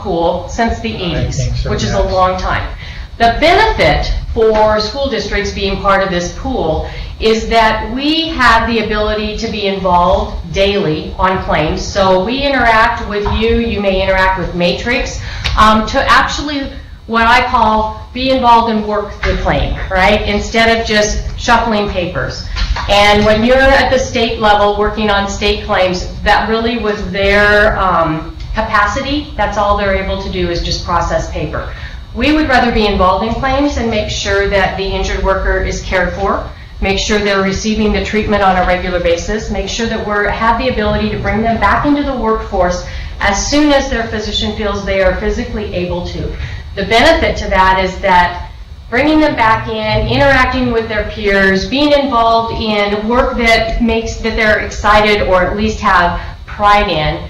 pool since the 80s, which is a long time. The benefit for school districts being part of this pool is that we have the ability to be involved daily on claims. So we interact with you, you may interact with Matrix, to actually, what I call, be involved and work the claim, right? Instead of just shuffling papers. And when you're at the state level working on state claims, that really was their capacity. That's all they're able to do is just process paper. We would rather be involved in claims and make sure that the injured worker is cared for, make sure they're receiving the treatment on a regular basis, make sure that we have the ability to bring them back into the workforce as soon as their physician feels they are physically able to. The benefit to that is that bringing them back in, interacting with their peers, being involved in work that makes that they're excited or at least have pride in,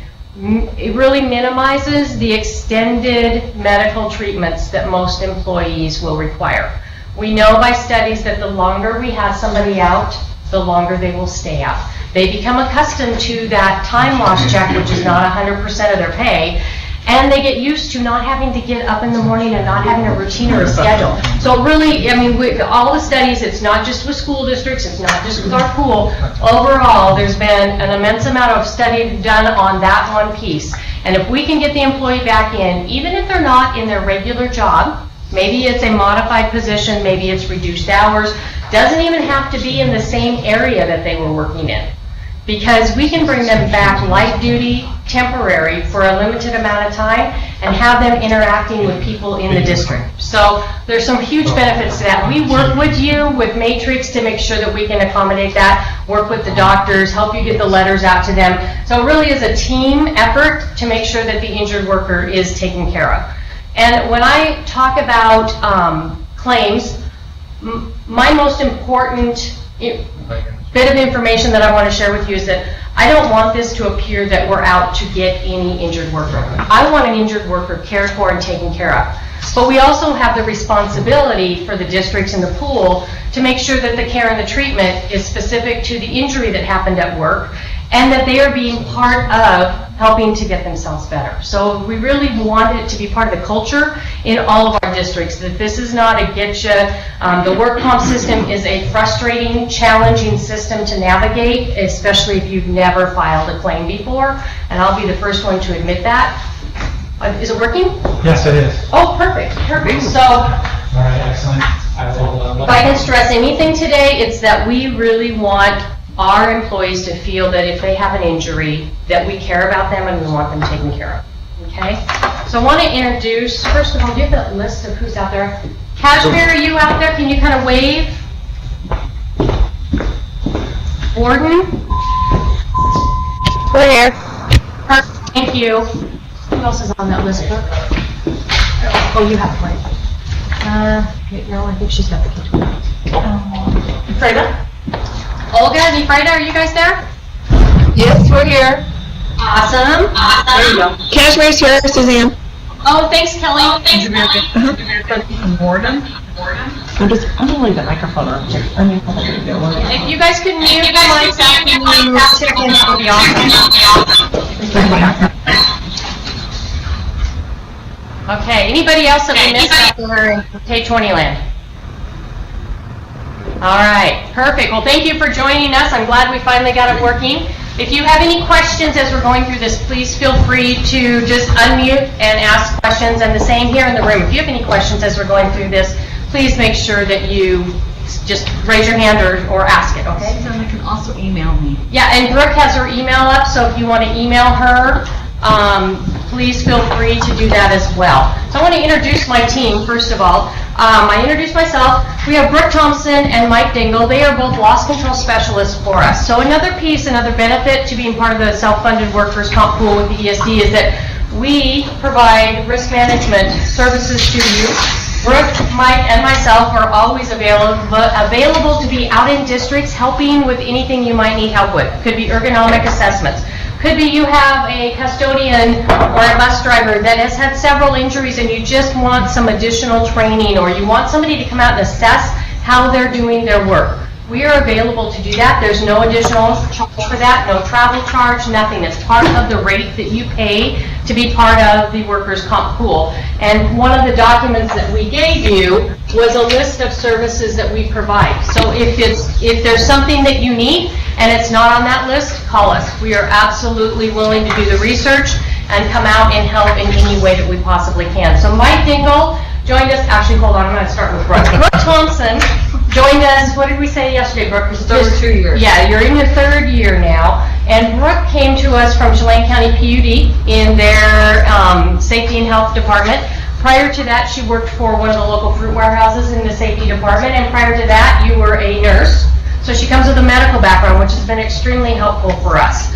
it really minimizes the extended medical treatments that most employees will require. We know by studies that the longer we have somebody out, the longer they will stay out. They become accustomed to that time loss check, which is not 100% of their pay, and they get used to not having to get up in the morning and not having a routine or a schedule. So really, I mean, with all the studies, it's not just with school districts, it's not just with our pool. Overall, there's been an immense amount of study done on that one piece. And if we can get the employee back in, even if they're not in their regular job, maybe it's a modified position, maybe it's reduced hours, doesn't even have to be in the same area that they were working in. Because we can bring them back light duty, temporary, for a limited amount of time, and have them interacting with people in the district. So there's some huge benefits to that. We work with you, with Matrix, to make sure that we can accommodate that, work with the doctors, help you get the letters out to them. So it really is a team effort to make sure that the injured worker is taken care of. And when I talk about claims, my most important bit of information that I want to share with you is that I don't want this to appear that we're out to get any injured worker. I want an injured worker cared for and taken care of. But we also have the responsibility for the districts in the pool to make sure that the care and the treatment is specific to the injury that happened at work, and that they are being part of helping to get themselves better. So we really want it to be part of the culture in all of our districts, that this is not a getcha. The work comp system is a frustrating, challenging system to navigate, especially if you've never filed a claim before, and I'll be the first one to admit that. Is it working? Yes, it is. Oh, perfect, perfect. So, all right, excellent. If I can stress anything today, it's that we really want our employees to feel that if they have an injury, that we care about them and we want them taken care of. Okay? So I want to introduce, first of all, do you have the list of who's out there? Kashmir, are you out there? Can you kind of wave? Gordon? We're here. Perfect, thank you. Who else is on that list, Brooke? Oh, you have it, right? No, I think she's got the key. Freda? Olga and Freda, are you guys there? Yes, we're here. Awesome. There you go. Cashmere's here, Suzanne. Oh, thanks, Kelly. Gordon? I'm gonna leave the microphone on. If you guys could mute the mics after you tip in, that would be awesome. Okay, anybody else that we missed out there in K20 land? All right, perfect. Well, thank you for joining us. I'm glad we finally got it working. If you have any questions as we're going through this, please feel free to just unmute and ask questions. And the same here in the room. If you have any questions as we're going through this, please make sure that you just raise your hand or ask it, okay? So you can also email me. Yeah, and Brooke has her email up, so if you want to email her, please feel free to do that as well. So I want to introduce my team, first of all. I introduced myself. We have Brooke Thompson and Mike Dingle. They are both loss control specialists for us. So another piece, another benefit to being part of the self-funded workers' comp pool with the ESD is that we provide risk management services to you. Brooke, Mike, and myself are always available to be out in districts helping with anything you might need help with. Could be ergonomic assessments. Could be you have a custodian or a bus driver that has had several injuries and you just want some additional training, or you want somebody to come out and assess how they're doing their work. we are available to do that. There's no additional charge for that, no travel charge, nothing. It's part of the rate that you pay to be part of the workers' comp pool. And one of the documents that we gave you was a list of services that we provide. So if there's something that you need and it's not on that list, call us. We are absolutely willing to do the research and come out and help in any way that we possibly can. So Mike Dingle joined us, actually, hold on, I'm going to start with Brooke. Brooke Thompson joined us, what did we say yesterday, Brooke? Just over 2 years. Yeah, you're in your third year now. And Brooke came to us from Chelan County PUD in their safety and health department. Prior to that, she worked for one of the local fruit warehouses in the safety department. And prior to that, you were a nurse. So she comes with a medical background, which has been extremely helpful for us.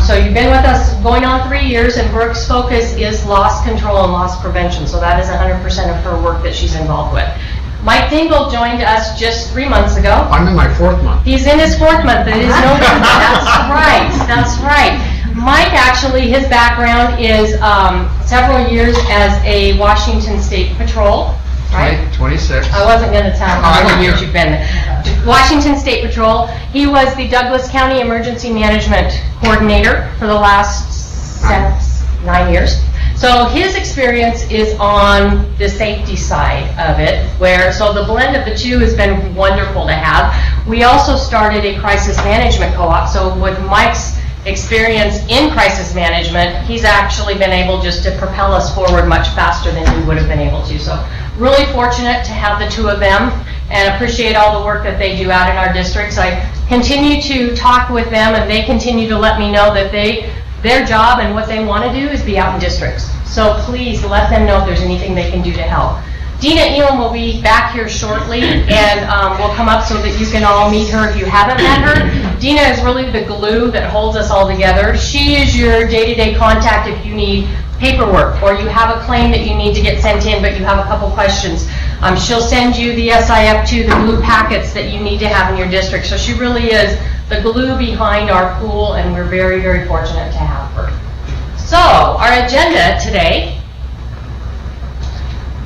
So you've been with us going on 3 years, and Brooke's focus is loss control and loss prevention. So that is 100% of her work that she's involved with. Mike Dingle joined us just 3 months ago. I'm in my 4th month. He's in his 4th month. It is November. That's right. Mike, actually, his background is several years as a Washington State Patrol. Right? 26. I wasn't going to tell him how many years you've been there. Washington State Patrol. He was the Douglas County Emergency Management Coordinator for the last 9 years. So his experience is on the safety side of it, so the blend of the two has been wonderful to have. We also started a crisis management co-op, so with Mike's experience in crisis management, he's actually been able just to propel us forward much faster than we would have been able to. So really fortunate to have the two of them and appreciate all the work that they do out in our districts. I continue to talk with them and they continue to let me know that their job and what they want to do is be out in districts. So please let them know if there's anything they can do to help. Dina Elam will be back here shortly and will come up so that you can all meet her if you haven't met her. Dina is really the glue that holds us all together. She is your day-to-day contact if you need paperwork or you have a claim that you need to get sent in but you have a couple questions. She'll send you the SIF2, the blue packets that you need to have in your district. So she really is the glue behind our pool and we're very, very fortunate to have her. So our agenda today,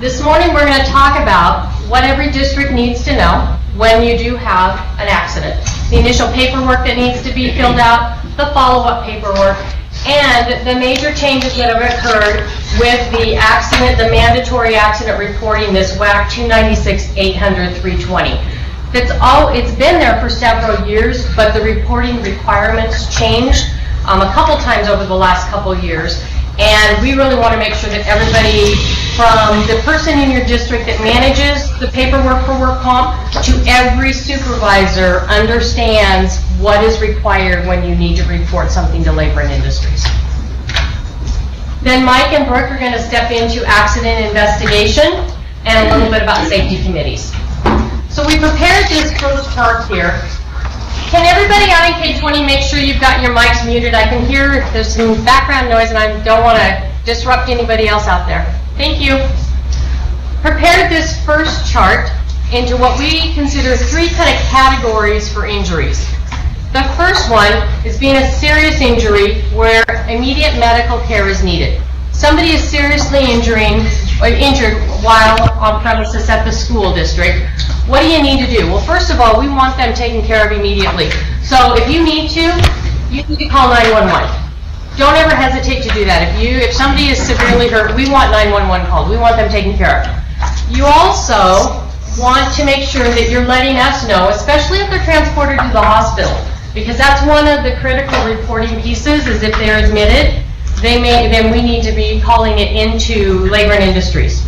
this morning we're going to talk about what every district needs to know when you do have an accident. The initial paperwork that needs to be filled out, the follow-up paperwork, and the major changes that have occurred with the accident, the mandatory accident reporting, this WAC 296-800-320. It's been there for several years, but the reporting requirements changed a couple times over the last couple years. And we really want to make sure that everybody, from the person in your district that manages the paperwork for work comp to every supervisor, understands what is required when you need to report something to Labor and Industries. Then Mike and Brooke are going to step into accident investigation and a little bit about safety committees. So we prepared this first chart here. Can everybody out in K20 make sure you've got your mics muted? I can hear there's some background noise and I don't want to disrupt anybody else out there. Thank you. Prepared this first chart into what we consider three kind of categories for injuries. The first one is being a serious injury where immediate medical care is needed. Somebody is seriously injured while on premises at the school district. What do you need to do? Well, first of all, we want them taken care of immediately. So if you need to call 911. Don't ever hesitate to do that. If somebody is severely hurt, we want 911 called. We want them taken care of. You also want to make sure that you're letting us know, especially if they're transported to the hospital, because that's one of the critical reporting pieces, is if they're admitted, then we need to be calling it into Labor and Industries.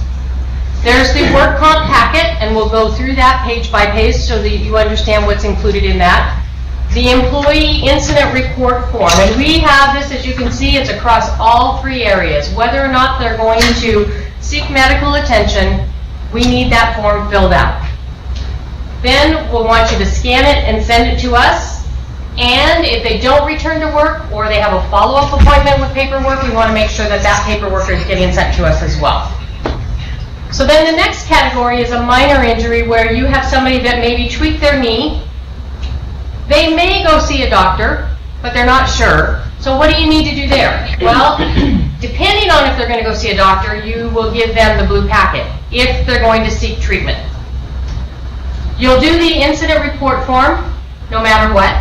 There's the work comp packet, and we'll go through that page by page so that you understand what's included in that. The employee incident report form, and we have this, as you can see, it's across all three areas. Whether or not they're going to seek medical attention, we need that form filled out. Then we'll want you to scan it and send it to us. And if they don't return to work or they have a follow-up appointment with paperwork, we want to make sure that that paperwork is getting sent to us as well. So then the next category is a minor injury where you have somebody that maybe tweaked their knee. They may go see a doctor, but they're not sure. So what do you need to do there? Well, depending on if they're going to go see a doctor, you will give them the blue packet if they're going to seek treatment. You'll do the incident report form, no matter what.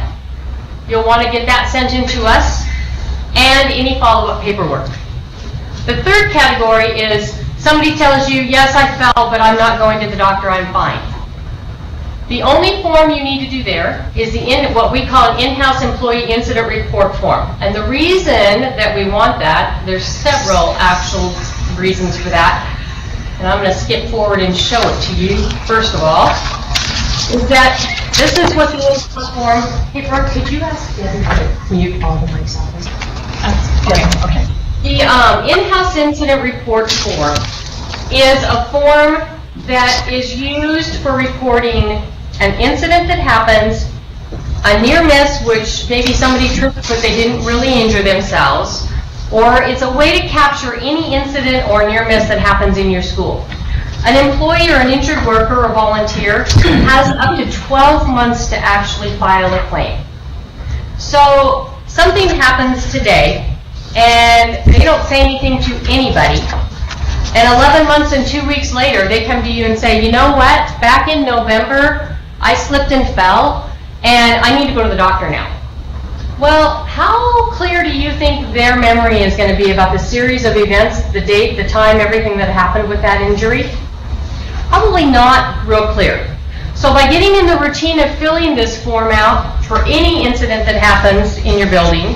You'll want to get that sent in to us, and any follow-up paperwork. The third category is somebody tells you, yes, I fell, but I'm not going to the doctor, I'm fine. The only form you need to do there is what we call an in-house employee incident report form. And the reason that we want that, there's several actual reasons for that, and I'm going to skip forward and show it to you, first of all, is that this is what the in-house form, hey, Brooke, could you ask Debbie to mute all the mics off? Okay. The in-house incident report form is a form that is used for reporting an incident that happens, a near miss, which maybe somebody tripped but they didn't really injure themselves, or it's a way to capture any incident or near miss that happens in your school. An employee or an injured worker or volunteer has up to 12 months to actually file a claim. So something happens today, and they don't say anything to anybody. And 11 months and 2 weeks later, they come to you and say, you know what, back in November, I slipped and fell, and I need to go to the doctor now. Well, how clear do you think their memory is going to be about the series of events, the date, the time, everything that happened with that injury? Probably not real clear. So by getting in the routine of filling this form out for any incident that happens in your building,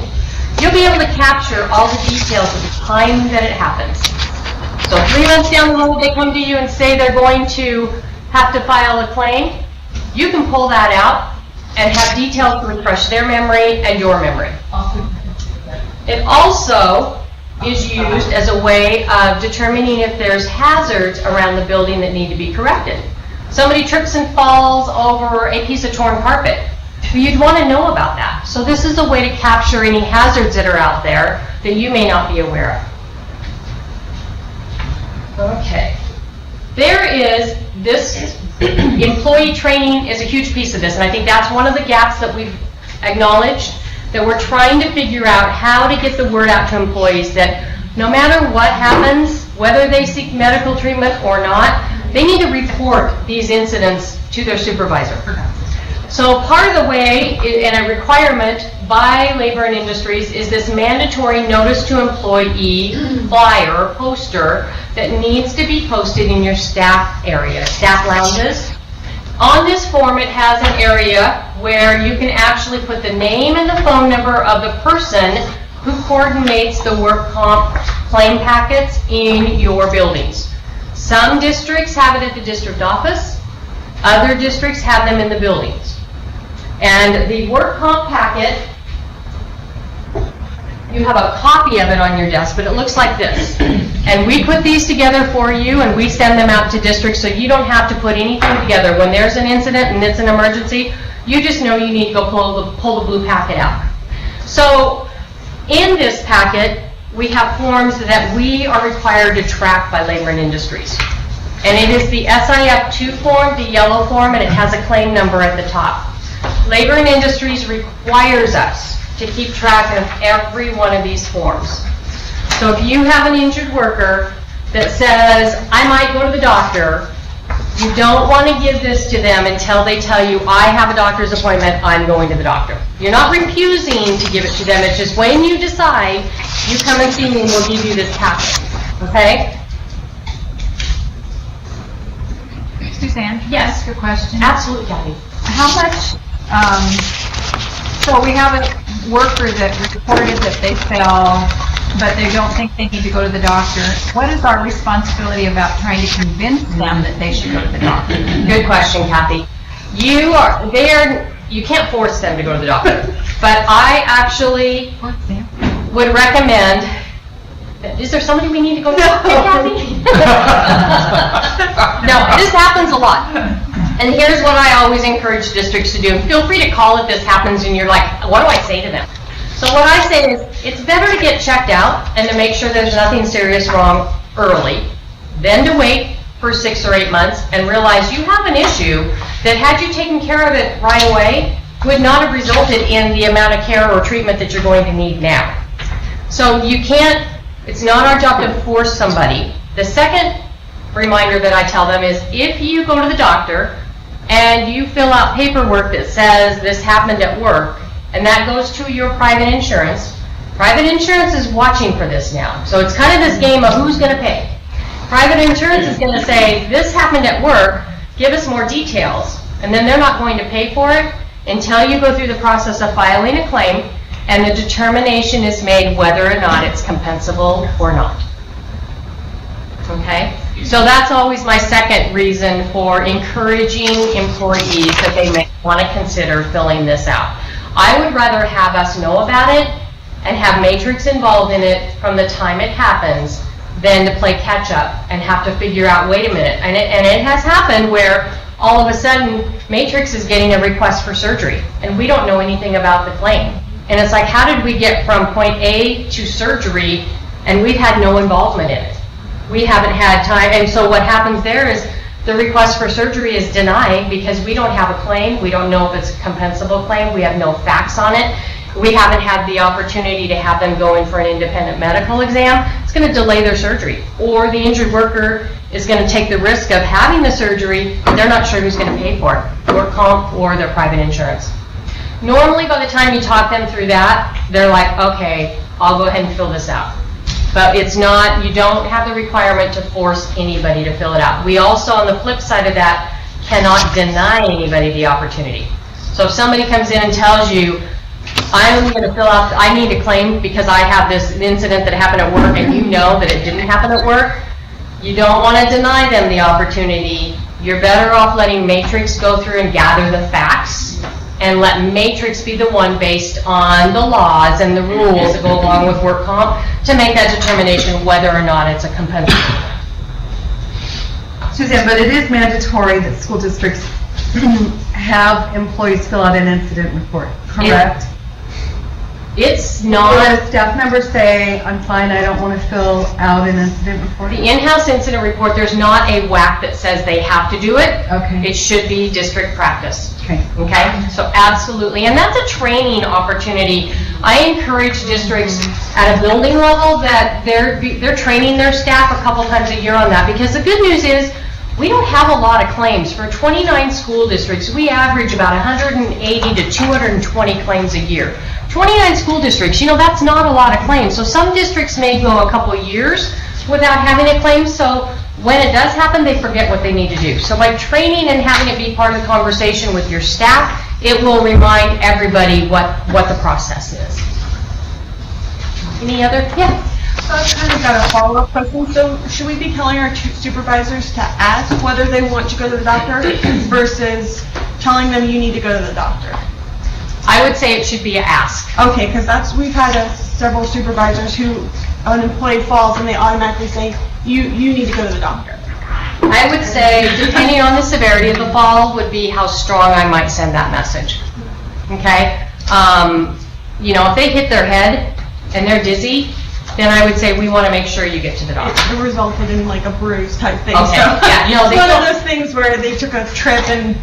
you'll be able to capture all the details of the time that it happens. So 3 months down the road, they come to you and say they're going to have to file a claim. You can pull that out and have details to refresh their memory and your memory. It also is used as a way of determining if there's hazards around the building that need to be corrected. Somebody trips and falls over a piece of torn carpet. You'd want to know about that. So this is a way to capture any hazards that are out there that you may not be aware of. Okay. There is this employee training is a huge piece of this, and I think that's one of the gaps that we've acknowledged, that we're trying to figure out how to get the word out to employees that no matter what happens, whether they seek medical treatment or not, they need to report these incidents to their supervisor. So part of the way, and a requirement by Labor and Industries, is this mandatory notice to employee flyer, poster, that needs to be posted in your staff area, staff lounges. On this form, it has an area where you can actually put the name and the phone number of the person who coordinates the work comp claim packets in your buildings. Some districts have it at the district office. Other districts have them in the buildings. And the work comp packet, you have a copy of it on your desk, but it looks like this. And we put these together for you, and we send them out to districts, so you don't have to put anything together. When there's an incident and it's an emergency, you just know you need to go pull the blue packet out. So in this packet, we have forms that we are required to track by Labor and Industries. And it is the SIF2 form, the yellow form, and it has a claim number at the top. Labor and Industries requires us to keep track of every one of these forms. So if you have an injured worker that says, I might go to the doctor, you don't want to give this to them until they tell you, I have a doctor's appointment, I'm going to the doctor. You're not refusing to give it to them, it's just when you decide, you come and see me and we'll give you this packet, okay? Suzanne, can I Yes. ask a question? Absolutely, Kathy. How much, so we have a worker that reported that they fell, but they don't think they need to go to the doctor. What is our responsibility about trying to convince them that they should go to the doctor? Good question, Kathy. You can't force them to go to the doctor, but I actually would recommend, is there somebody we need to go to? Kathy? No, this happens a lot. And here's what I always encourage districts to do. And feel free to call if this happens and you're like, what do I say to them? So what I say is, it's better to get checked out and to make sure there's nothing serious wrong early, than to wait for 6 or 8 months and realize you have an issue that, had you taken care of it right away, would not have resulted in the amount of care or treatment that you're going to need now. So you can't, it's not our job to force somebody. The second reminder that I tell them is, if you go to the doctor and you fill out paperwork that says this happened at work, and that goes to your private insurance is watching for this now. So it's kind of this game of who's going to pay. Private insurance is going to say, this happened at work, give us more details. And then they're not going to pay for it until you go through the process of filing a claim and the determination is made whether or not it's compensable or not. Okay? So that's always my second reason for encouraging employees that they may want to consider filling this out. I would rather have us know about it and have Matrix involved in it from the time it happens than to play catch up and have to figure out, wait a minute. And it has happened where all of a sudden Matrix is getting a request for surgery and we don't know anything about the claim. And it's like, how did we get from point A to surgery and we've had no involvement in it? We haven't had time. And so what happens there is the request for surgery is denied because we don't have a claim. We don't know if it's a compensable claim. We have no facts on it. We haven't had the opportunity to have them go in for an independent medical exam. It's going to delay their surgery. Or the injured worker is going to take the risk of having the surgery, but they're not sure who's going to pay for it, work comp or their private insurance. Normally, by the time you talk them through that, they're like, okay, I'll go ahead and fill this out. But it's not, you don't have the requirement to force anybody to fill it out. We also, on the flip side of that, cannot deny anybody the opportunity. So if somebody comes in and tells you, I'm going to fill out, I need a claim because I have this incident that happened at work and you know that it didn't happen at work, you don't want to deny them the opportunity. You're better off letting Matrix go through and gather the facts and let Matrix be the one based on the laws and the rules that go along with work comp to make that determination whether or not it's a compensable. Suzanne, but it is mandatory that school districts have employees fill out an incident report, correct? It's Or not. does staff members say, I'm fine, I don't want to fill out an incident report? The in-house incident report, there's not a WAC that says they have to do it. Okay. It should be district practice. Okay. Okay? So absolutely. And that's a training opportunity. I encourage districts at a building level that they're training their staff a couple times a year on that, because the good news is we don't have a lot of claims. For 29 school districts, we average about 180 to 220 claims a year. 29 school districts, that's not a lot of claims. So some districts may go a couple years without having a claim, so when it does happen, they forget what they need to do. So by training and having it be part of the conversation with your staff, it will remind everybody what the process is. Any other? Yeah. So I've kind of got a follow-up question. So should we be telling our supervisors to ask whether they want to go to the doctor versus telling them you need to go to the doctor? I would say it should be an ask. Okay, because we've had several supervisors who an employee falls and they automatically say, you need to go to the doctor. I would say, depending on the severity of the fall, would be how strong I might send that message. Okay? If they hit their head and they're dizzy, then I would say we want to make sure you get to the doctor. It resulted in like a bruise type thing. Okay, So yeah, it's one of those things where they took a trip and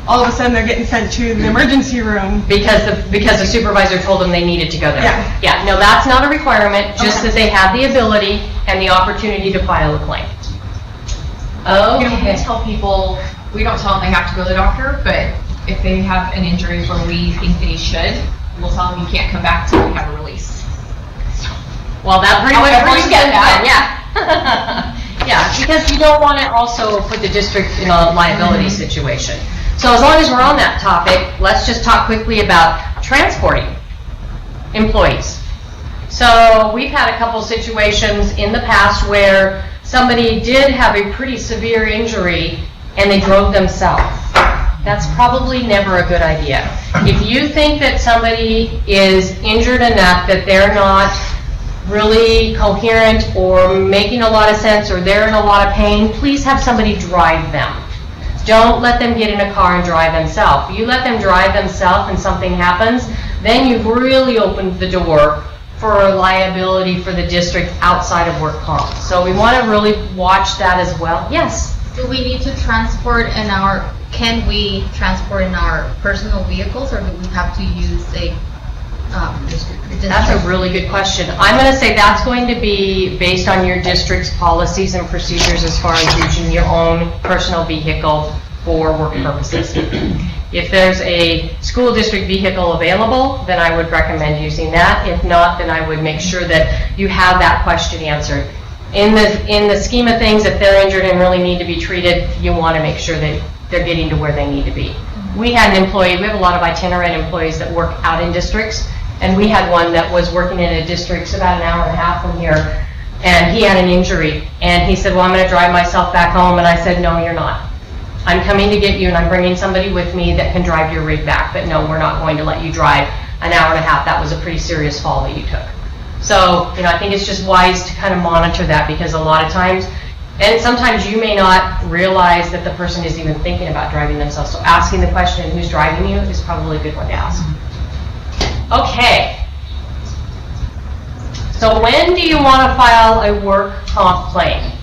all of a sudden they're getting sent to the emergency room. Because the supervisor told them they needed to go there. Yeah. Yeah, no, that's not a requirement, just that they have the ability and the opportunity to file a claim. We Okay. tell people, we don't tell them they have to go to the doctor, but if they have an injury where we think they should, we'll tell them you can't come back till we have a release. Well, that pretty much However works you get that. Yeah. Yeah, because you don't want to also put the district in a liability situation. So as long as we're on that topic, let's just talk quickly about transporting employees. So we've had a couple situations in the past where somebody did have a pretty severe injury and they drove themselves. That's probably never a good idea. If you think that somebody is injured enough that they're not really coherent or making a lot of sense or they're in a lot of pain, please have somebody drive them. Don't let them get in a car and drive themselves. You let them drive themselves and something happens, then you've really opened the door for liability for the district outside of work comp. So we want to really watch that as well. Yes? Do we need to transport can we transport in our personal vehicles, or do we have to use a That's a really good question. I'm going to say that's going to be based on your district's policies and procedures as far as using your own personal vehicle for work purposes. If there's a school district vehicle available, then I would recommend using that. If not, then I would make sure that you have that question answered. In the scheme of things, if they're injured and really need to be treated, you want to make sure that they're getting to where they need to be. We had an employee, we have a lot of itinerant employees that work out in districts, and we had one that was working in a district about an hour and a half from here, and he had an injury, and he said, well, I'm going to drive myself back home, and I said, no, you're not. I'm coming to get you, and I'm bringing somebody with me that can drive your rig back, but no, we're not going to let you drive an hour and a half. That was a pretty serious fall that you took. So, I think it's just wise to kind of monitor that, because a lot of times, and sometimes you may not realize that the person is even thinking about driving themselves. So asking the question, who's driving you, is probably a good one to ask. Okay. So when do you want to file a work comp claim?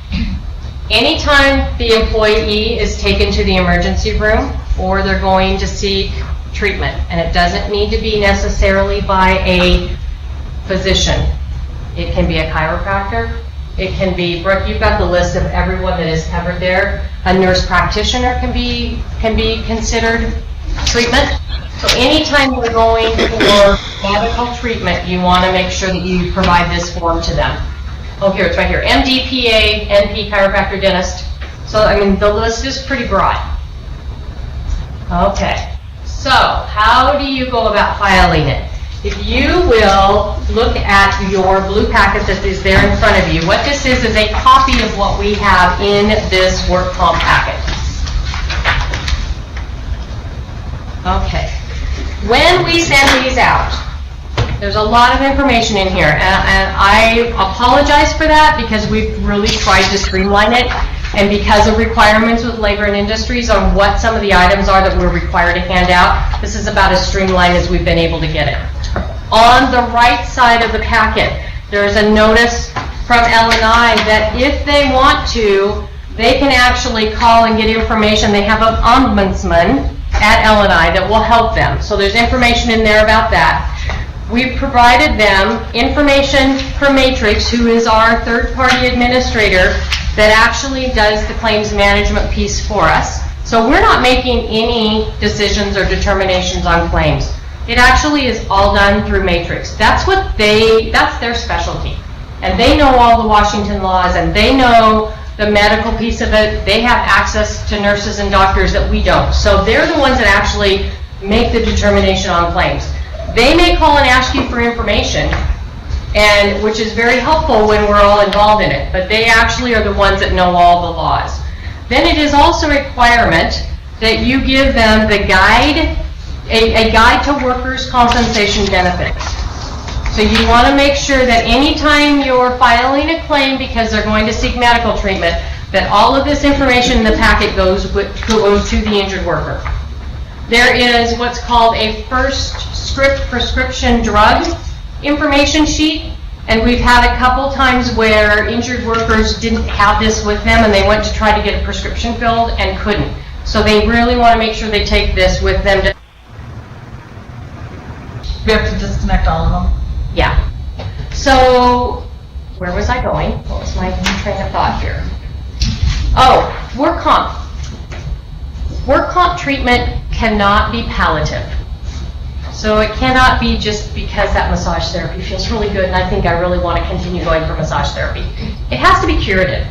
Anytime the employee is taken to the emergency room or they're going to seek treatment, and it doesn't need to be necessarily by a physician. It can be a chiropractor. It can be, Brooke, you've got the list of everyone that is covered there. A nurse practitioner can be considered treatment. So anytime we're going for medical treatment, you want to make sure that you provide this form to them. Oh, here, it's right here. MD, PA, NP, chiropractor, dentist. So, the list is pretty broad. Okay. So, how do you go about filing it? If you will look at your blue packet that is there in front of you, what this is a copy of what we have in this work comp packet. Okay. When we send these out, there's a lot of information in here, and I apologize for that because we've really tried to streamline it, and because of requirements with labor and industries on what some of the items are that we're required to hand out, this is about as streamlined as we've been able to get it. On the right side of the packet, there's a notice from L&I that if they want to, they can actually call and get information. They have an ombudsman at L&I that will help them. So there's information in there about that. We've provided them information from Matrix, who is our third-party administrator that actually does the claims management piece for us. So we're not making any decisions or determinations on claims. It actually is all done through Matrix. That's their specialty. And they know all the Washington laws, and they know the medical piece of it. They have access to nurses and doctors that we don't. So they're the ones that actually make the determination on claims. They may call and ask you for information, and which is very helpful when we're all involved in it, but they actually are the ones that know all the laws. Then it is also a requirement that you give them the guide, a guide to workers' compensation benefits. So you want to make sure that anytime you're filing a claim because they're going to seek medical treatment, that all of this information in the packet goes to the injured worker. There is what's called a first script prescription drug information sheet, and we've had a couple times where injured workers didn't have this with them and they went to try to get a prescription filled and couldn't. So they really want to make sure they take this with them. We have to disconnect all of them. Yeah. So, where was I going? What was my train of thought here? Oh, work comp. Work comp treatment cannot be palliative. So it cannot be just because that massage therapy feels really good and I think I really want to continue going for massage therapy. It has to be curative.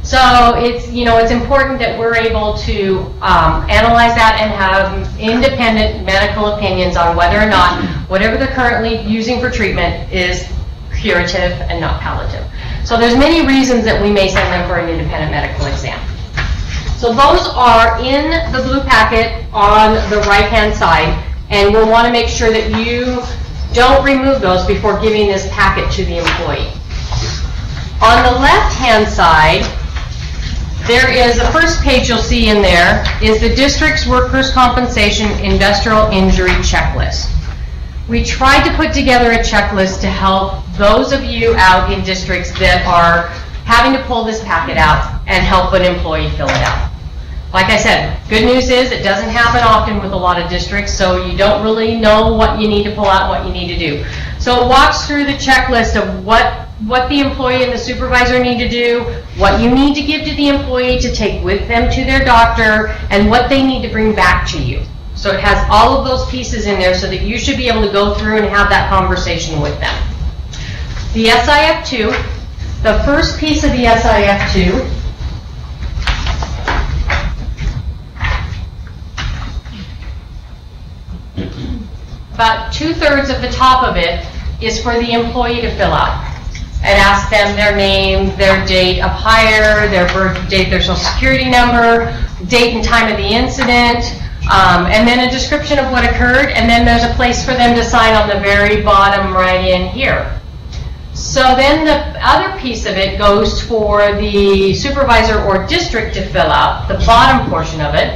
So it's important that we're able to analyze that and have independent medical opinions on whether or not whatever they're currently using for treatment is curative and not palliative. So there's many reasons that we may send them for an independent medical exam. So those are in the blue packet on the right-hand side, and we'll want to make sure that you don't remove those before giving this packet to the employee. On the left-hand side, there is the first page you'll see in there is the district's workers' compensation industrial injury checklist. We tried to put together a checklist to help those of you out in districts that are having to pull this packet out and help an employee fill it out. Like I said, good news is it doesn't happen often with a lot of districts, so you don't really know what you need to pull out, what you need to do. So it walks through the checklist of what what the employee and the supervisor need to do, what you need to give to the employee to take with them to their doctor, and what they need to bring back to you. So it has all of those pieces in there so that you should be able to go through and have that conversation with them. The SIF2, the first piece of the SIF2 about 2/3 of the top of it is for the employee to fill out and ask them their name, their date of hire, their birth date, their social security number, date and time of the incident, and then a description of what occurred, and then there's a place for them to sign on the very bottom right in here. So then the other piece of it goes for the supervisor or district to fill out, the bottom portion of it.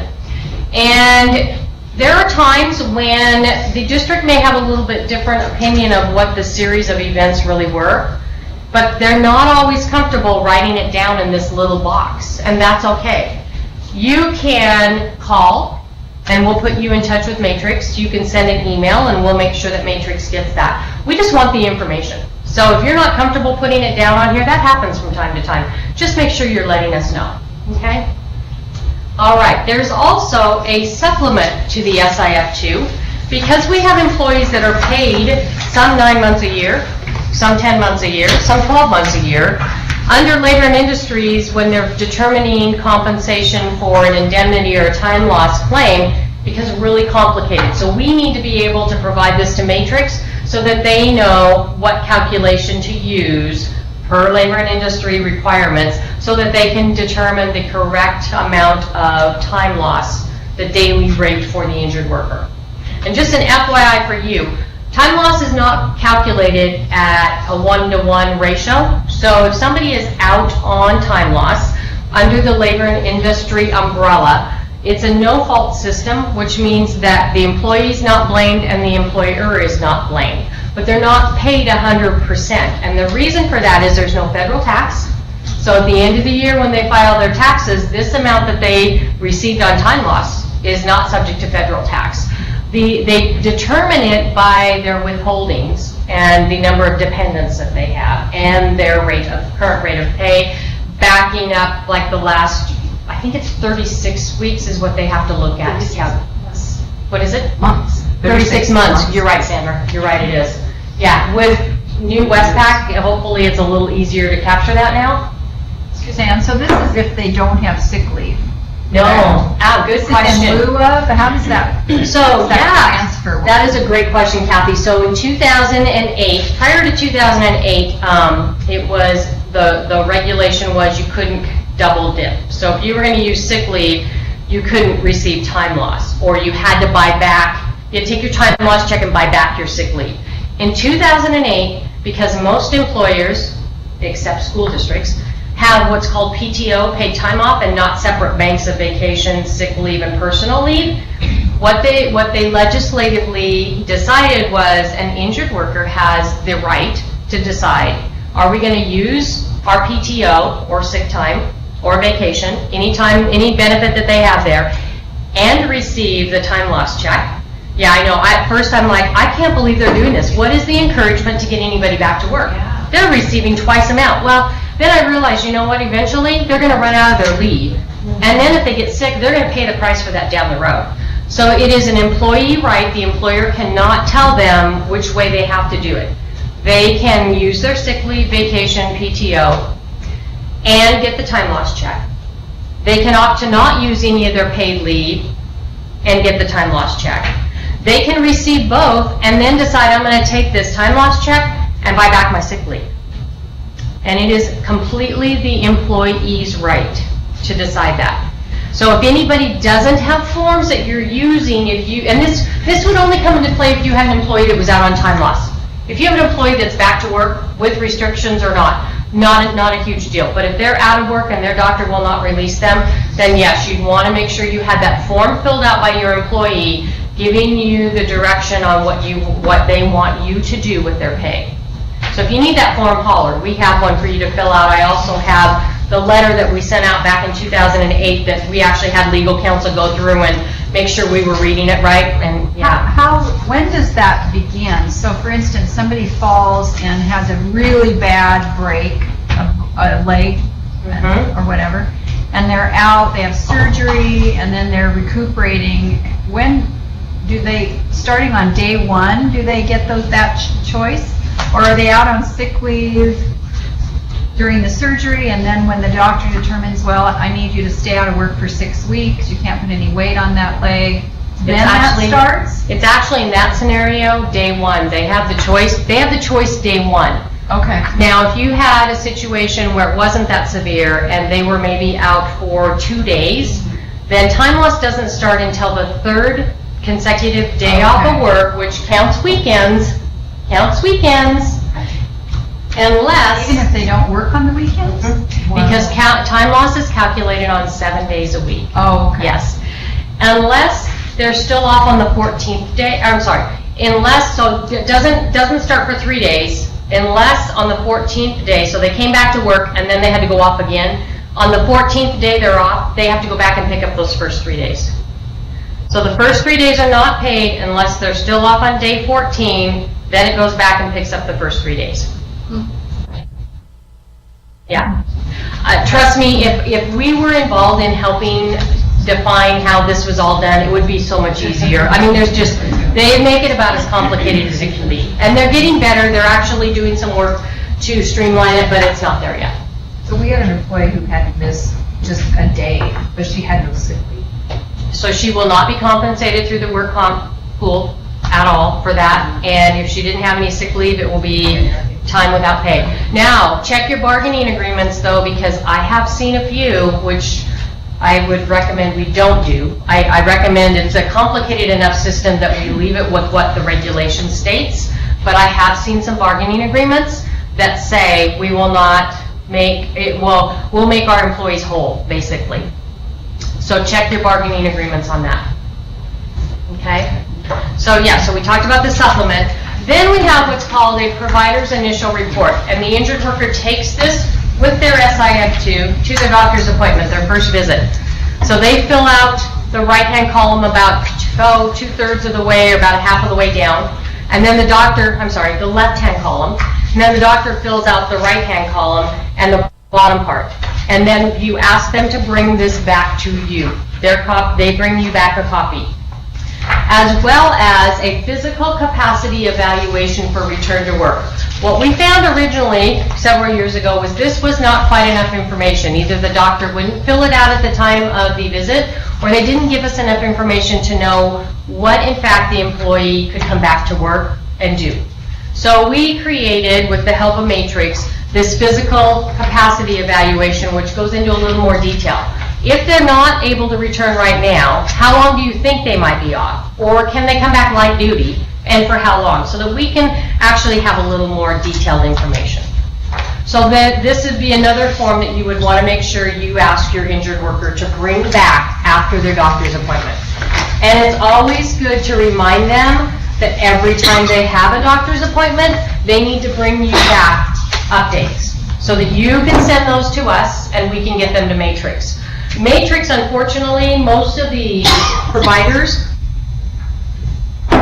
And there are times when the district may have a little bit different opinion of what the series of events really were, but they're not always comfortable writing it down in this little box, and that's okay. You can call, and we'll put you in touch with Matrix. You can send an email, and we'll make sure that Matrix gets that. We just want the information. So if you're not comfortable putting it down on here, that happens from time to time. Just make sure you're letting us know, okay? All right, there's also a supplement to the SIF2 because we have employees that are paid some 9 months a year, some 10 months a year, some 12 months a year. Under Labor and Industries, when they're determining compensation for an indemnity or a time loss claim, it becomes really complicated. So we need to be able to provide this to Matrix so that they know what calculation to use per Labor and Industry requirements so that they can determine the correct amount of time loss, the daily rate for the injured worker. And just an FYI for you, time loss is not calculated at a 1-to-1 ratio. So if somebody is out on time loss under the Labor and Industry umbrella, it's a no-fault system, which means that the employee is not blamed and the employer is not blamed. But they're not paid 100%. And the reason for that is there's no federal tax. So at the end of the year when they file their taxes, this amount that they received on time loss is not subject to federal tax. They determine it by their withholdings and the number of dependents that they have and their current rate of pay, backing up like the last, I think it's 36 weeks is what they have to look at. What is it? Months. 36 months. You're right, Sandra. You're right, it is. Yeah, with new Westpac, hopefully it's a little easier to capture that now. Suzanne, so this is if they don't have sick leave. No. Good question. In lieu of, how does that? So, yeah, transfer? that is a great question, Kathy. So in 2008, prior to 2008, it was, the regulation was you couldn't double dip. So if you were going to use sick leave, you couldn't receive time loss, or you had to buy back, you had to take your time loss check and buy back your sick leave. In 2008, because most employers, except school districts, have what's called PTO, paid time off, and not separate banks of vacation, sick leave, and personal leave. What they legislatively decided was an injured worker has the right to decide, are we going to use our PTO or sick time or vacation, any benefit that they have there, and receive the time loss check? Yeah, I know. At first I'm like, I can't believe they're doing this. What is the encouragement to get anybody back to work? Yeah. They're receiving twice amount. Well, then I realized, you know what, eventually they're going to run out of their leave. And then if they get sick, they're going to pay the price for that down the road. So it is an employee right. The employer cannot tell them which way they have to do it. They can use their sick leave, vacation, PTO, and get the time loss check. They can opt to not use any of their paid leave and get the time loss check. They can receive both and then decide, I'm going to take this time loss check and buy back my sick leave. And it is completely the employee's right to decide that. So if anybody doesn't have forms that you're using, and this would only come into play if you had an employee that was out on time loss. If you have an employee that's back to work with restrictions or not a huge deal. But if they're out of work and their doctor will not release them, then yes, you'd want to make sure you had that form filled out by your employee, giving you the direction on what they want you to do with their pay. So if you need that form, holler. We have one for you to fill out. I also have the letter that we sent out back in 2008 that we actually had legal counsel go through and make sure we were reading it right, and When does that begin? So for instance, somebody falls and has a really bad break of a leg or whatever, and they're out, they have surgery, and then they're recuperating. When do they, starting on day one, do they get that choice? Or are they out on sick leave during the surgery, and then when the doctor determines, well, I need you to stay out of work for 6 weeks, you can't put any weight on that leg, then that starts? It's actually in that scenario, day one. They have the choice. They have the choice day one. Okay. Now, if you had a situation where it wasn't that severe and they were maybe out for 2 days, then time loss doesn't start until the third consecutive day off of work, which counts weekends, unless, Even if they don't work on the weekends? because time loss is calculated on 7 days a week. Oh, okay. Yes. Unless they're still off on the 14th day, so it doesn't start for 3 days, unless on the 14th day, so they came back to work and then they had to go off again. On the 14th day they're off, they have to go back and pick up those first 3 days. So the first 3 days are not paid unless they're still off on day 14, then it goes back and picks up the first 3 days. Yeah. Trust me, if we were involved in helping define how this was all done, it would be so much easier. I mean, they make it about as complicated as it can be. And they're getting better, they're actually doing some work to streamline it, but it's not there yet. So we had an employee who had to miss just a day, but she had no sick leave. So she will not be compensated through the work comp pool at all for that. And if she didn't have any sick leave, it will be time without pay. Now, check your bargaining agreements though, because I have seen a few, which I would recommend we don't do. I recommend, it's a complicated enough system that we leave it with what the regulation states, but I have seen some bargaining agreements that say we will not make, we'll make our employees whole, basically. So check your bargaining agreements on that. Okay? So yeah, so we talked about the supplement. Then we have what's called a provider's initial report, and the injured worker takes this with their SIF2 to the doctor's appointment, their first visit. So they fill out the right-hand column about 2/3 of the way, or about half of the way down, and then the left-hand column, and then the doctor fills out the right-hand column and the bottom part. And then you ask them to bring this back to you. They bring you back a copy, as well as a physical capacity evaluation for return to work. What we found originally, several years ago, was this was not quite enough information. Either the doctor wouldn't fill it out at the time of the visit, or they didn't give us enough information to know what, in fact, the employee could come back to work and do. So we created, with the help of Matrix, this physical capacity evaluation, which goes into a little more detail. If they're not able to return right now, how long do you think they might be off? Or can they come back light duty, and for how long? So that we can actually have a little more detailed information. So that this would be another form that you would want to make sure you ask your injured worker to bring back after their doctor's appointment. And it's always good to remind them that every time they have a doctor's appointment, they need to bring you back updates so that you can send those to us and we can get them to Matrix. Matrix, unfortunately, most of the providers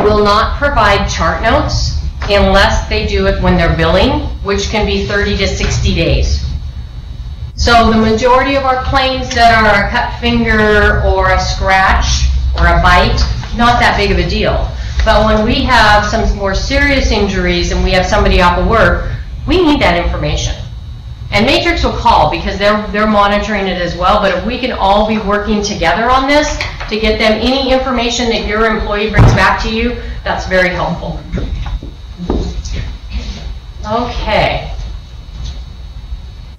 will not provide chart notes unless they do it when they're billing, which can be 30 to 60 days. So the majority of our claims that are a cut finger or a scratch or a bite, not that big of a deal. But when we have some more serious injuries and we have somebody off of work, we need that information. And Matrix will call because they're monitoring it as well, but if we can all be working together on this to get them any information that your employee brings back to you, that's very helpful. Okay.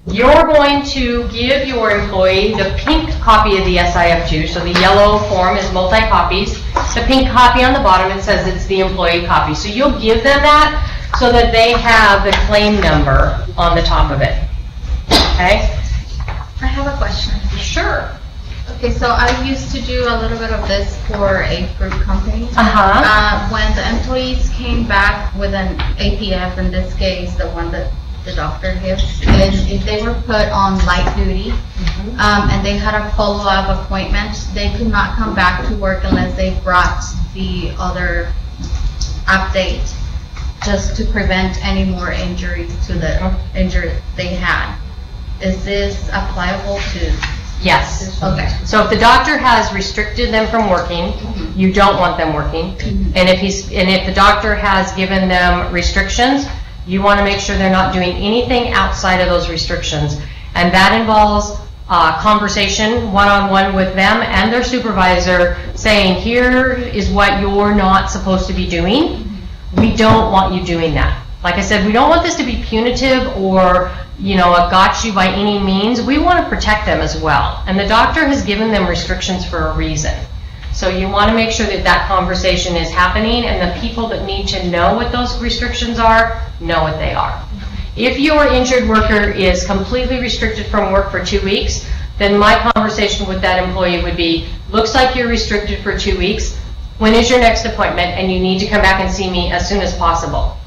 You're going to give your employee the pink copy of the SIF2, so the yellow form is multi-copies. The pink copy on the bottom, it says it's the employee copy. So you'll give them that so that they have the claim number on the top of it. Okay? I have a question. Sure. Okay, so I used to do a little bit of this for a group company. Uh-huh. When the employees came back with an APF, in this case, the one that the doctor gives, is if they were put on light duty, and they had a follow-up appointment, they could not come back to work unless they brought the other update, just to prevent any more injuries to the injury they had. Is this applicable to? Yes. Okay. So if the doctor has restricted them from working, you don't want them working. And if the doctor has given them restrictions, you want to make sure they're not doing anything outside of those restrictions. And that involves conversation one-on-one with them and their supervisor saying, here is what you're not supposed to be doing. We don't want you doing that. Like I said, we don't want this to be punitive or, a got you by any means. We want to protect them as well. And the doctor has given them restrictions for a reason. So you want to make sure that that conversation is happening, and the people that need to know what those restrictions are, know what they are. If your injured worker is completely restricted from work for 2 weeks, then my conversation with that employee would be, looks like you're restricted for 2 weeks. When is your next appointment? And you need to come back and see me as soon as possible.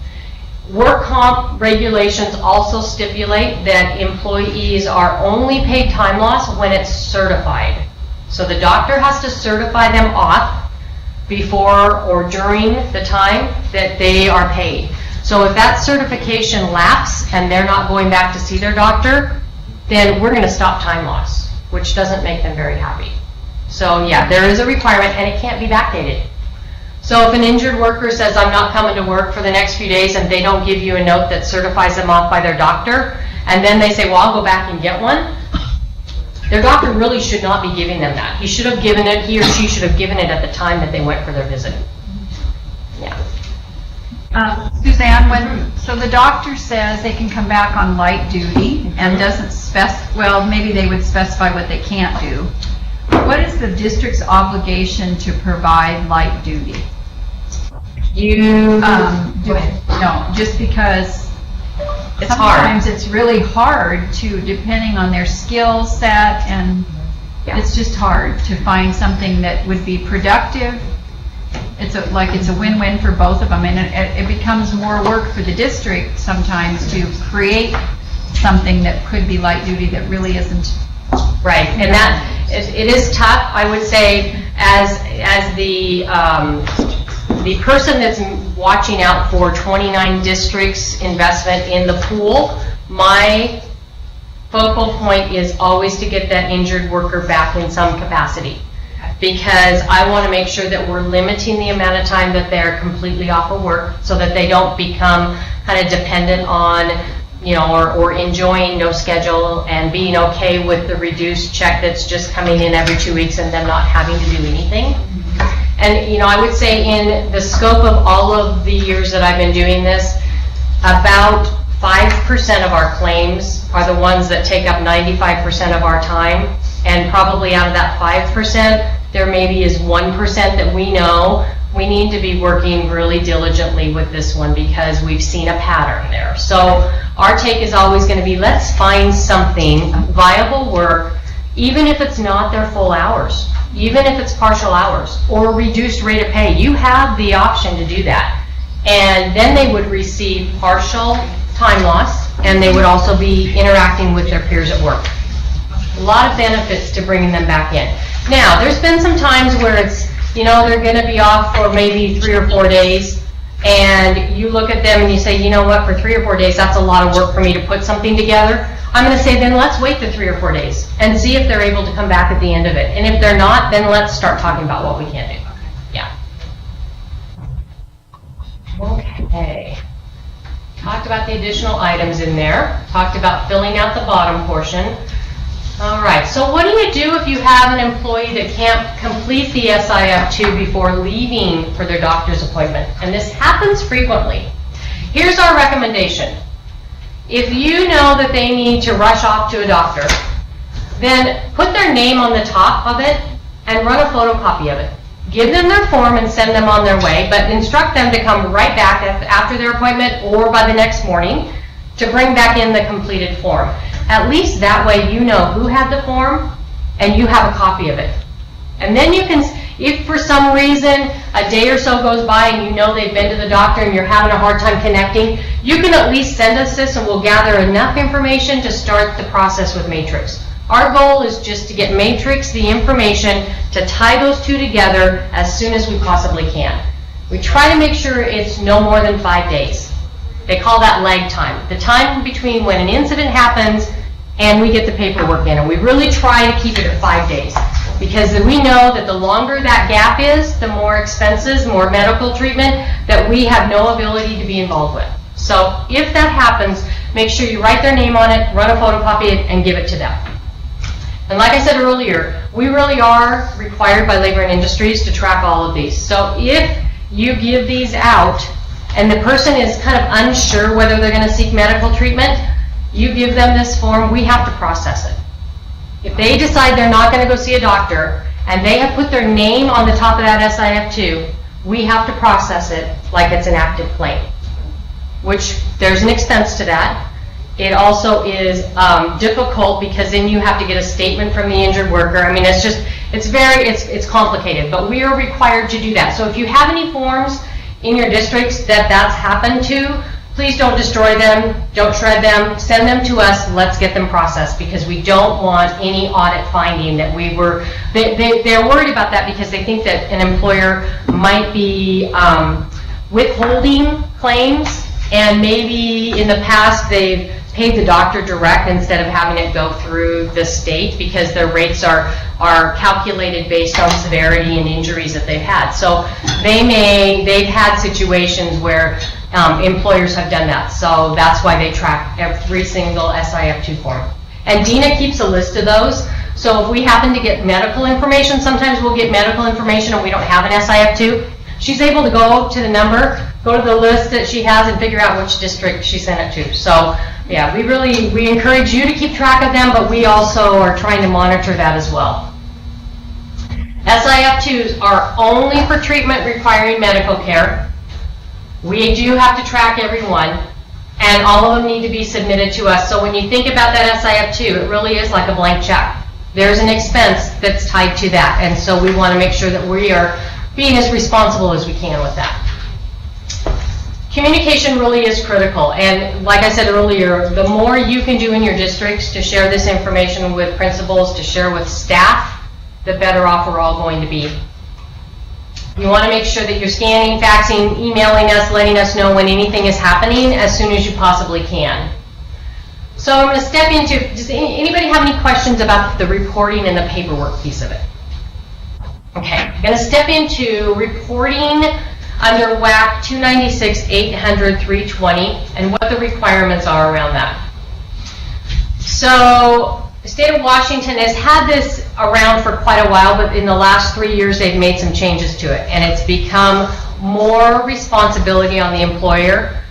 Work comp regulations also stipulate that employees are only paid time loss when it's certified. So the doctor has to certify them off before or during the time that they are paid. So if that certification lapses and they're not going back to see their doctor, then we're going to stop time loss, which doesn't make them very happy. So yeah, there is a requirement, and it can't be backdated. So if an injured worker says, I'm not coming to work for the next few days, and they don't give you a note that certifies them off by their doctor, and then they say, well, I'll go back and get one, their doctor really should not be giving them that. He should have given it, he or she should have given it at the time that they went for their visit. Yeah. Suzanne, so the doctor says they can come back on light duty and doesn't well, maybe they would specify what they can't do. What is the district's obligation to provide light duty? No, just because It's hard. sometimes it's really hard to, depending on their skill set, and it's just hard to find something that would be productive. It's a win-win for both of them, and it becomes more work for the district sometimes to create something that could be light duty that really isn't. Right, and that, it is tough, I would say, as the person that's watching out for 29 districts' investment in the pool, my focal point is always to get that injured worker back in some capacity. Because I want to make sure that we're limiting the amount of time that they're completely off of work, so that they don't become kind of dependent on, or enjoying no schedule and being okay with the reduced check that's just coming in every 2 weeks and them not having to do anything. And, I would say in the scope of all of the years that I've been doing this, about 5% of our claims are the ones that take up 95% of our time. And probably out of that 5%, there maybe is 1% that we know we need to be working really diligently with this one, because we've seen a pattern there. So our take is always going to be, let's find something, viable work, even if it's not their full hours, even if it's partial hours or reduced rate of pay. You have the option to do that. And then they would receive partial time loss, and they would also be interacting with their peers at work. A lot of benefits to bringing them back in. Now, there's been some times where it's, they're going to be off for maybe 3 or 4 days, and you look at them and you say, you know what, for 3 or 4 days, that's a lot of work for me to put something together. I'm going to say, then let's wait the 3 or 4 days and see if they're able to come back at the end of it. And if they're not, then let's start talking about what we can do. Yeah. Okay. Talked about the additional items in there. Talked about filling out the bottom portion. All right, so what do you do if you have an employee that can't complete the SIF2 before leaving for their doctor's appointment? And this happens frequently. Here's our recommendation. If you know that they need to rush off to a doctor, then put their name on the top of it and run a photocopy of it. Give them their form and send them on their way, but instruct them to come right back after their appointment or by the next morning to bring back in the completed form. At least that way you know who had the form and you have a copy of it. And then you can, if for some reason a day or so goes by and you know they've been to the doctor and you're having a hard time connecting, you can at least send us this and we'll gather enough information to start the process with Matrix. Our goal is just to get Matrix the information to tie those two together as soon as we possibly can. We try to make sure it's no more than 5 days. They call that lag time, the time between when an incident happens and we get the paperwork in. And we really try to keep it at 5 days because we know that the longer that gap is, the more expenses, more medical treatment that we have no ability to be involved with. So if that happens, make sure you write their name on it, run a photocopy it, and give it to them. And like I said earlier, we really are required by Labor and Industries to track all of these. So if you give these out and the person is kind of unsure whether they're going to seek medical treatment, you give them this form, we have to process it. If they decide they're not going to go see a doctor and they have put their name on the top of that SIF2, we have to process it like it's an active claim, which there's an expense to that. It also is difficult because then you have to get a statement from the injured worker. I mean, it's complicated, but we are required to do that. So if you have any forms in your districts that's happened to, please don't destroy them, don't shred them, send them to us, let's get them processed because we don't want any audit finding that they're worried about that because they think that an employer might be withholding claims and maybe in the past they've paid the doctor direct instead of having it go through the state because their rates are calculated based on severity and injuries that they've had. So they've had situations where employers have done that. So that's why they track every single SIF2 form. And Dina keeps a list of those. So if we happen to get medical information, sometimes we'll get medical information and we don't have an SIF2. She's able to go to the number, go to the list that she has and figure out which district she sent it to. So yeah, we encourage you to keep track of them, but we also are trying to monitor that as well. SIF2s are only for treatment requiring medical care. We do have to track everyone, and all of them need to be submitted to us. So when you think about that SIF2, it really is like a blank check. There's an expense that's tied to that, and so we want to make sure that we are being as responsible as we can with that. Communication really is critical, and like I said earlier, the more you can do in your districts to share this information with principals, to share with staff, the better off we're all going to be. You want to make sure that you're scanning, faxing, emailing us, letting us know when anything is happening as soon as you possibly can. So I'm going to step into, does anybody have any questions about the reporting and the paperwork piece of it? Okay, I'm going to step into reporting under WAC 296-800-320 and what the requirements are around that. So the state of Washington has had this around for quite a while, but in the last 3 years they've made some changes to it, and it's become more responsibility on the employer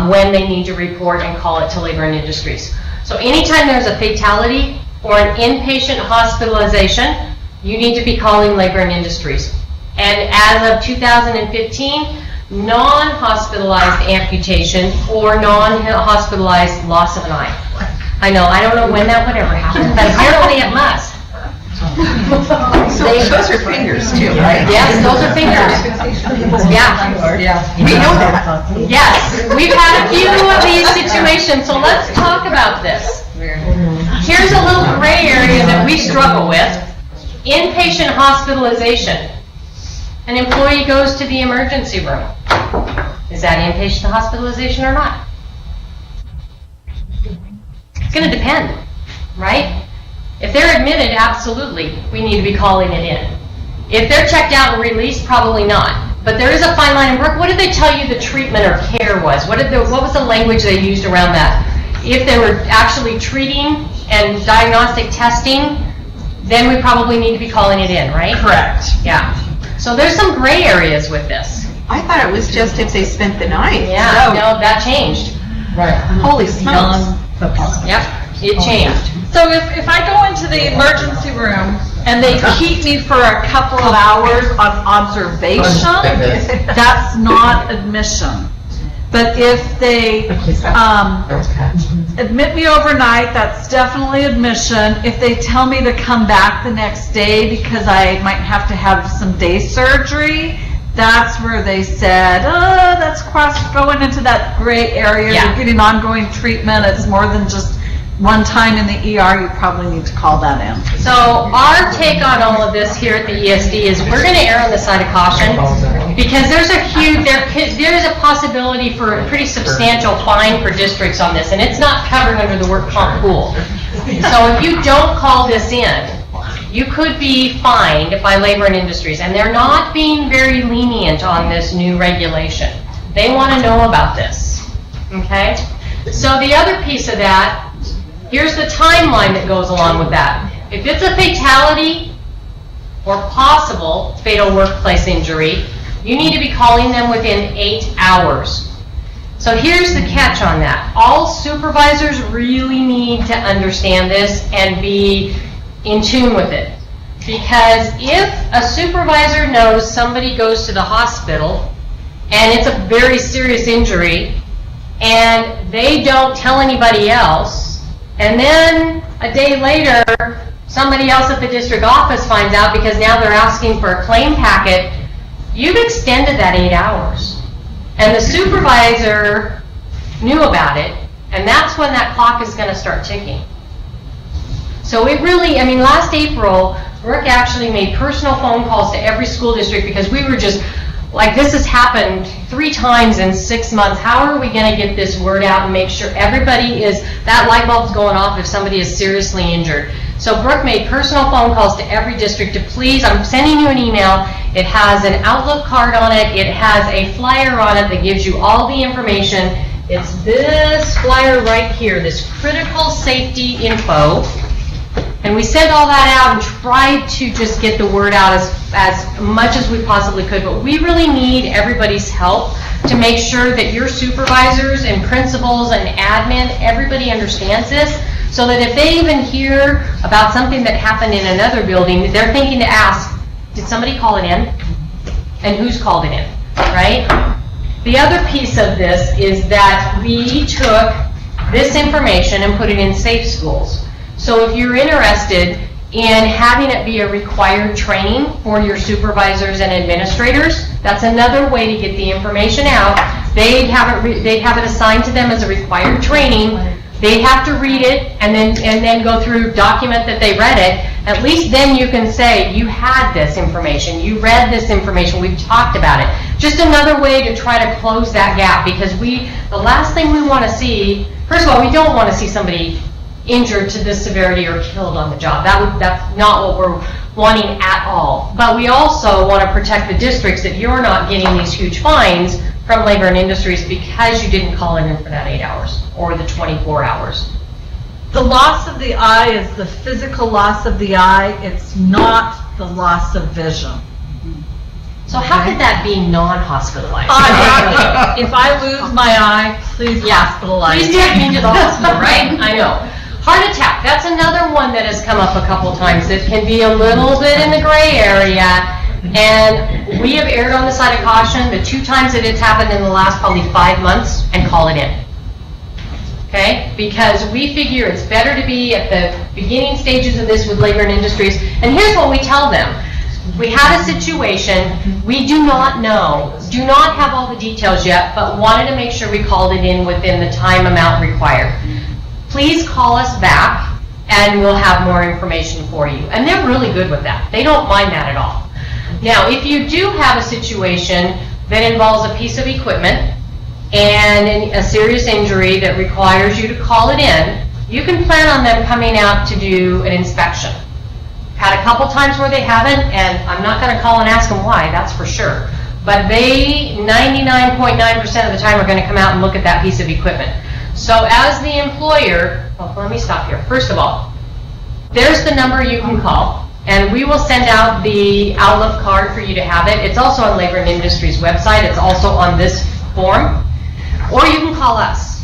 when they need to report and call it to Labor and Industries. So anytime there's a fatality or an inpatient hospitalization, you need to be calling Labor and Industries. And as of 2015, non-hospitalized amputation or non-hospitalized loss of an eye. I know, I don't know when that would ever happen, but apparently it must. Those are fingers too, right? Yes, those are fingers. Yeah. We know that. Yes, we've had a few of these situations, so let's talk about this. Here's a little gray area that we struggle with. Inpatient hospitalization. An employee goes to the emergency room. Is that inpatient hospitalization or not? It's going to depend, right? If they're admitted, absolutely, we need to be calling it in. If they're checked out and released, probably not. But there is a fine line. Brooke, what did they tell you the treatment or care was? What was the language they used around that? If they were actually treating and diagnostic testing, then we probably need to be calling it in, right? Correct. Yeah. So there's some gray areas with this. I thought it was just if they spent the night. Yeah, no, that changed. Right. Holy smokes. Yep, it changed. So if I go into the emergency room and they keep me for a couple of hours on observation, that's not admission. But if they, admit me overnight, that's definitely admission. If they tell me to come back the next day because I might have to have some day surgery, that's where they said, oh, that's going into that gray area. Yeah. You're getting ongoing treatment. It's more than just one time in the ER. You probably need to call that in. So our take on all of this here at the ESD is we're going to err on the side of caution because there's a possibility for a pretty substantial fine for districts on this, and it's not covered under the work comp pool. So if you don't call this in, you could be fined by Labor and Industries, and they're not being very lenient on this new regulation. They want to know about this, okay? So the other piece of that, here's the timeline that goes along with that. If it's a fatality or possible fatal workplace injury, you need to be calling them within 8 hours. So here's the catch on that. All supervisors really need to understand this and be in tune with it. Because if a supervisor knows somebody goes to the hospital and it's a very serious injury and they don't tell anybody else, and then a day later somebody else at the district office finds out because now they're asking for a claim packet, you've extended that 8 hours. And the supervisor knew about it, and that's when that clock is going to start ticking. So it really, I mean, last April, Brooke actually made personal phone calls to every school district because we were just like, this has happened 3 times in 6 months. How are we going to get this word out and make sure everybody is, that light bulb's going off if somebody is seriously injured? So Brooke made personal phone calls to every district to please, I'm sending you an email. It has an Outlook card on it. It has a flyer on it that gives you all the information. It's this flyer right here, this critical safety info. And we sent all that out and tried to just get the word out as much as we possibly could. But we really need everybody's help to make sure that your supervisors and principals and admin, everybody understands this, so that if they even hear about something that happened in another building, they're thinking to ask, did somebody call it in? And who's called it in, right? The other piece of this is that we took this information and put it in Safe Schools. So if you're interested in having it be a required training for your supervisors and administrators, that's another way to get the information out. They'd have it assigned to them as a required training. They'd have to read it and then go through, document that they read it. At least then you can say, you had this information, you read this information, we've talked about it. Just another way to try to close that gap, because the last thing we want to see, first of all, we don't want to see somebody injured to this severity or killed on the job. That's not what we're wanting at all. But we also want to protect the districts that you're not getting these huge fines from Labor and Industries because you didn't call it in for that 8 hours or the 24 hours. The loss of the eye is the physical loss of the eye. It's not the loss of vision. So how could that be non-hospitalized? If I lose my eye, please hospitalize Please me. take me to the hospital, right? I know. Heart attack, that's another one that has come up a couple times. It can be a little bit in the gray area, and we have erred on the side of caution the 2 times that it's happened in the last probably 5 months, and call it in. Okay? Because we figure it's better to be at the beginning stages of this with Labor and Industries. And here's what we tell them. We had a situation, we do not have all the details yet, but wanted to make sure we called it in within the time amount required. Please call us back and we'll have more information for you. And they're really good with that. They don't mind that at all. Now, if you do have a situation that involves a piece of equipment and a serious injury that requires you to call it in, you can plan on them coming out to do an inspection. Had a couple times where they haven't, and I'm not going to call and ask them why, that's for sure. But they, 99.9% of the time, are going to come out and look at that piece of equipment. So as the employer, well, let me stop here. First of all, there's the number you can call, and we will send out the Outlook card for you to have it. It's also on Labor and Industries website. It's also on this form. Or you can call us.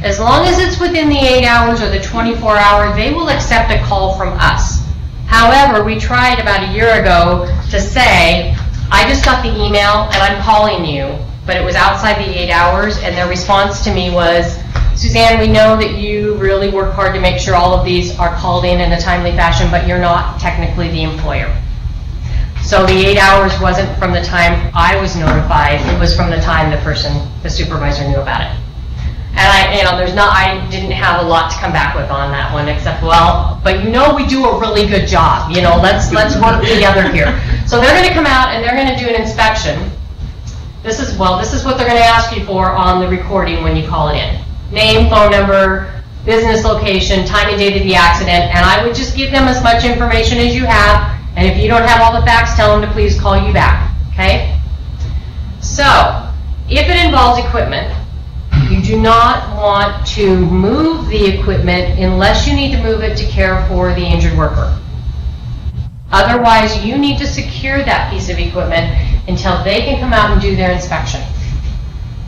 As long as it's within the 8 hours or the 24 hour, they will accept a call from us. However, we tried about a year ago to say, I just got the email and I'm calling you, but it was outside the 8 hours, and their response to me was, Suzanne, we know that you really work hard to make sure all of these are called in a timely fashion, but you're not technically the employer. So the 8 hours wasn't from the time I was notified, it was from the time the supervisor knew about it. And I didn't have a lot to come back with on that one, except, well, but we do a really good job, let's work together here. So they're gonna come out and they're gonna do an inspection. This is what they're gonna ask you for on the recording when you call it in. Name, phone number, business location, time and date of the accident, and I would just give them as much information as you have, and if you don't have all the facts, tell them to please call you back, okay? So, if it involves equipment, you do not want to move the equipment unless you need to move it to care for the injured worker. Otherwise, you need to secure that piece of equipment until they can come out and do their inspection.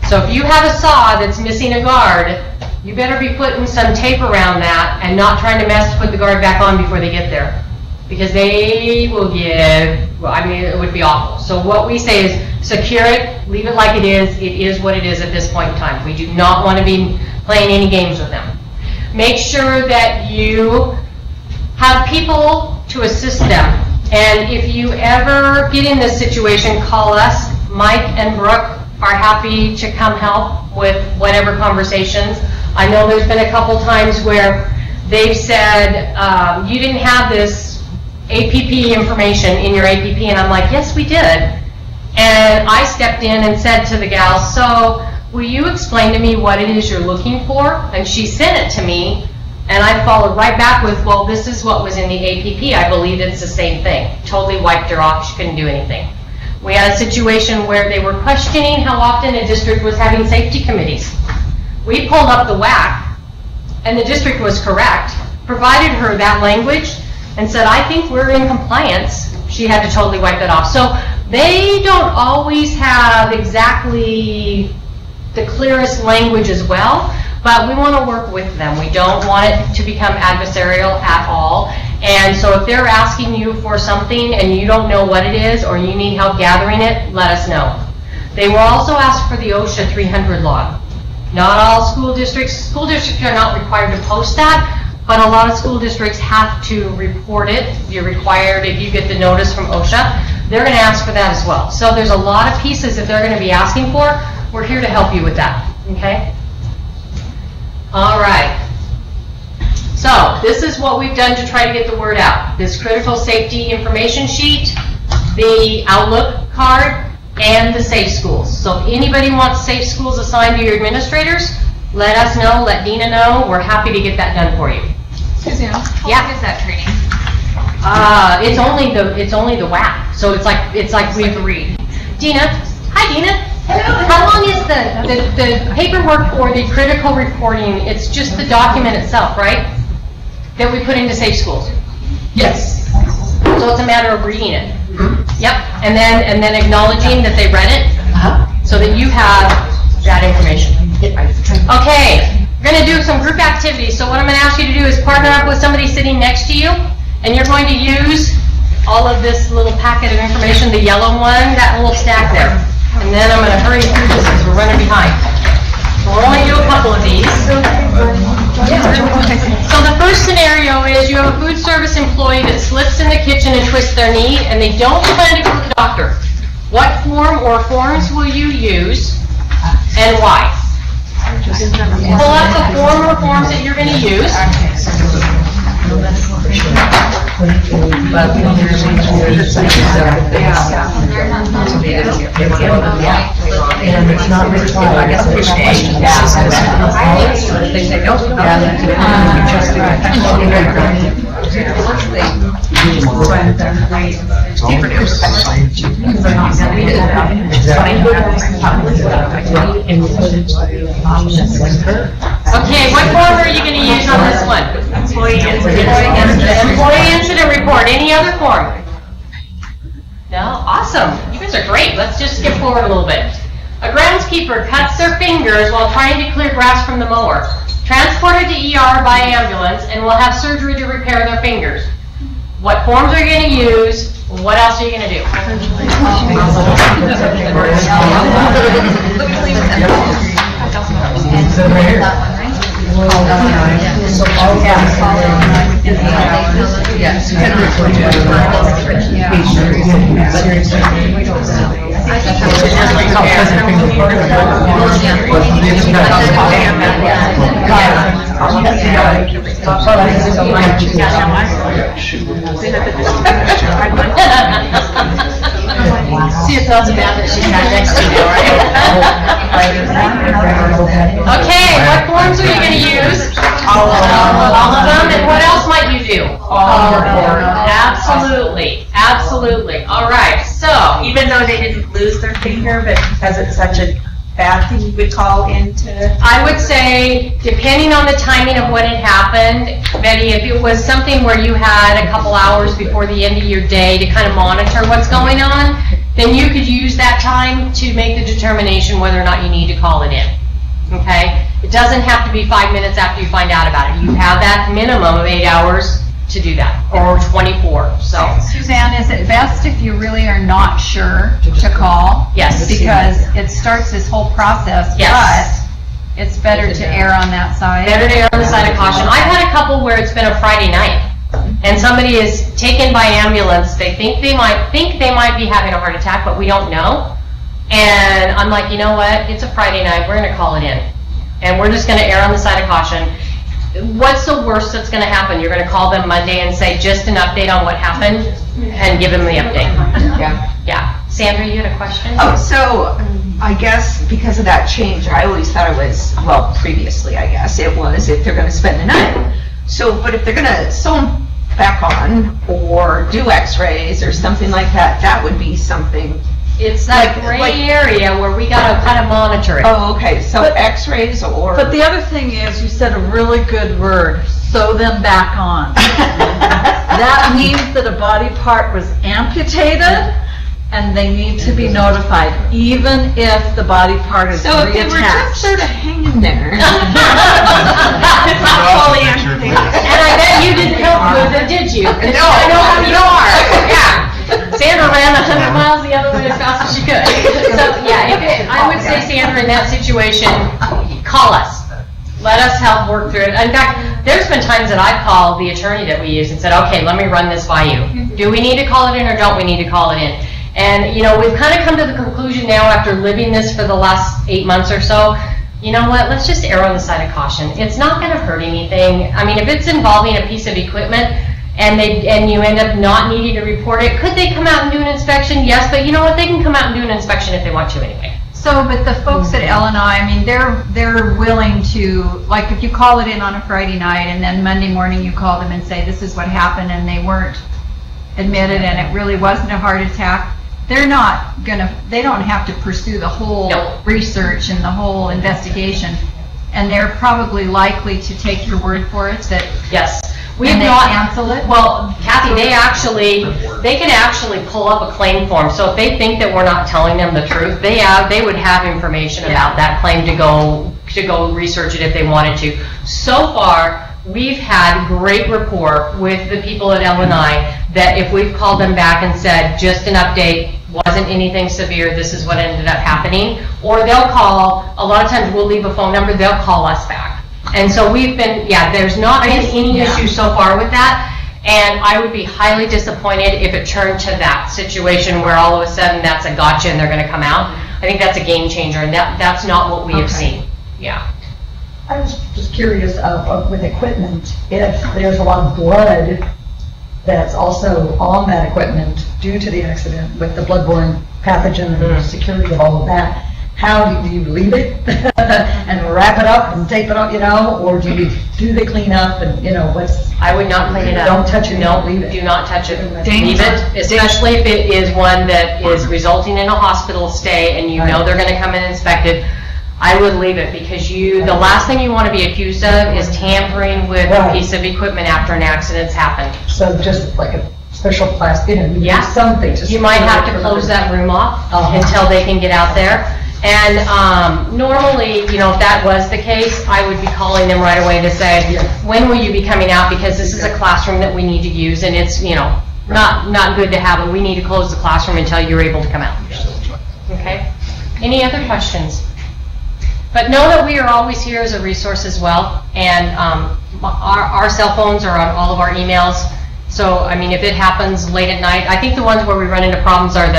So if you have a saw that's missing a guard, you better be putting some tape around that and not trying to put the guard back on before they get there. Because they will it would be awful. So what we say is secure it, leave it like it is what it is at this point in time. We do not want to be playing any games with them. Make sure that you have people to assist them. And if you ever get in this situation, call us. Mike and Brooke are happy to come help with whatever conversations. I know there's been a couple times where they've said, you didn't have this APP information in your APP, and I'm like, yes, we did. And I stepped in and said to the gal, so will you explain to me what it is you're looking for? And she sent it to me, and I followed right back with, well, this is what was in the APP. I believe it's the same thing. Totally wiped her off. She couldn't do anything. We had a situation where they were questioning how often a district was having safety committees. We pulled up the WAC, and the district was correct, provided her that language, and said, I think we're in compliance. She had to totally wipe that off. So they don't always have exactly the clearest language as well, but we want to work with them. We don't want it to become adversarial at all. And so if they're asking you for something and you don't know what it is or you need help gathering it, let us know. They will also ask for the OSHA 300 log. Not all school districts are not required to post that, but a lot of school districts have to report it. You're required, if you get the notice from OSHA, they're going to ask for that as well. So there's a lot of pieces that they're going to be asking for. We're here to help you with that, okay? All right. So this is what we've done to try to get the word out. This critical safety information sheet, the Outlook card, and the Safe Schools. So if anybody wants Safe Schools assigned to your administrators, let us know, let Dina know. We're happy to get that done for you. Suzanne, how Yeah. long is that training? It's only the WAC. So it's like we agreed. Dina, hi Dina. Hello. How long is the paperwork for the critical reporting? It's just the document itself, right? That we put into Safe Schools. Yes. So it's a matter of reading it. Yep. And then acknowledging that they read it, so that you have that information. Okay, we're going to do some group activities. So what I'm going to ask you to do is partner up with somebody sitting next to you, and you're going to use all of this little packet of information, the yellow one, that little stack there. And then I'm going to hurry through this because we're running behind. So we'll only do a couple of these. So the first scenario is you have a food service employee that slips in the kitchen and twists their knee, and they don't plan to go to the doctor. What form or forms will you use, and why? Pull up the form or forms that you're going to use. Okay, what form are you going to use on this one? Employee incident report. Any other form? No? Awesome. You guys are great. Let's just skip forward a little bit. A groundskeeper cuts their fingers while trying to clear grass from the mower. Transported to ER by ambulance and will have surgery to repair their fingers. What forms are you going to use? What else are you gonna do? See if that's bad that she's not next to you, right? Okay, what forms are you gonna use? All of them, and what else might you do? All of them. Absolutely, absolutely. All right, so, Even though they didn't lose their finger, but because it's such a bad thing, you would call into. I would say, depending on the timing of when it happened, Betty, if it was something where you had a couple hours before the end of your day to kind of monitor what's going on, then you could use that time to make the determination whether or not you need to call it in. Okay? It doesn't have to be 5 minutes after you find out about it. You have that minimum of 8 hours to do that, or 24, so. Suzanne, is it best if you really are not sure to call? Yes. Because it starts this whole process, Yes. but it's better to err on that side. Better to err on the side of caution. I've had a couple where it's been a Friday night, and somebody is taken by ambulance. They think they might be having a heart attack, but we don't know. And I'm like, you know what? It's a Friday night. We're going to call it in, and we're just going to err on the side of caution. What's the worst that's going to happen? You're going to call them Monday and say just an update on what happened, and give them the update. Yeah. Sandra, you had a question? Oh, so I guess because of that change, I always thought it was, well, previously, I guess, it was if they're going to spend the night. So, but if they're going to sew them back on or do x-rays or something like that, that would be something. It's that gray area where we got to kind of monitor it. Oh, okay, so x-rays or. But the other thing is, you said a really good word, sew them back on. That means that a body part was amputated, and they need to be notified, even if the body part is So if they were just reattached. sort of hanging there. It's not fully amputated. And I bet you didn't help with it, did you? No. I know how you are. Yeah. Sandra ran 100 miles the other way as fast as she could. So, yeah, I would say, Sandra, in that situation, call us. Let us help work through it. In fact, there's been times that I've called the attorney that we use and said, okay, let me run this by you. Do we need to call it in or don't we need to call it in? And, you know, we've kind of come to the conclusion now after living this for the last 8 months or so, you know what, let's just err on the side of caution. It's not going to hurt anything. I mean, if it's involving a piece of equipment and you end up not needing to report it, could they come out and do an inspection? Yes, but you know what, they can come out and do an inspection if they want to anyway. So, but the folks at L&I, I mean, they're willing to, like, if you call it in on a Friday night and then Monday morning you call them and say, this is what happened, and they weren't admitted and it really wasn't a heart attack, they're not gonna, they don't have to pursue the whole No. research and the whole investigation. And they're probably likely to take your word for it that, Yes. We and have they not, cancel it? well, Kathy, they can actually pull up a claim form. So if they think that we're not telling them the truth, they would have information about that claim to go research it if they wanted to. So far, we've had great rapport with the people at L&I that if we've called them back and said, just an update, wasn't anything severe, this is what ended up happening, or they'll call, a lot of times we'll leave a phone number, they'll call us back. And so we've been, there's not been any issue so far with that, and I would be highly disappointed if it turned to that situation where all of a sudden that's a gotcha and they're gonna come out. I think that's a game changer, and that's not what we have seen. Yeah. I was just curious with equipment, if there's a lot of blood that's also on that equipment due to the accident with the bloodborne pathogen and the security of all of that, how do you leave it and wrap it up and tape it up, or do they clean up and, what's? I would not clean it up. Don't touch it, No, leave it. do not touch it. Leave it, especially if it is one that is resulting in a hospital stay and you know they're gonna come and inspect it. I would leave it because the last thing you want to be accused of is tampering with a piece of equipment after an accident's happened. So just like a special plastic, Yeah. something. Just You might have to close that room off until they can get out there. And normally, if that was the case, I would be calling them right away to say, when will you be coming out? Because this is a classroom that we need to use and it's, not good to have, and we need to close the classroom until you're able to come out. Okay? Any other questions? But know that we are always here as a resource as well, and our cell phones are on all of our emails. So, I mean, if it happens late at night, I think the ones where we run into problems are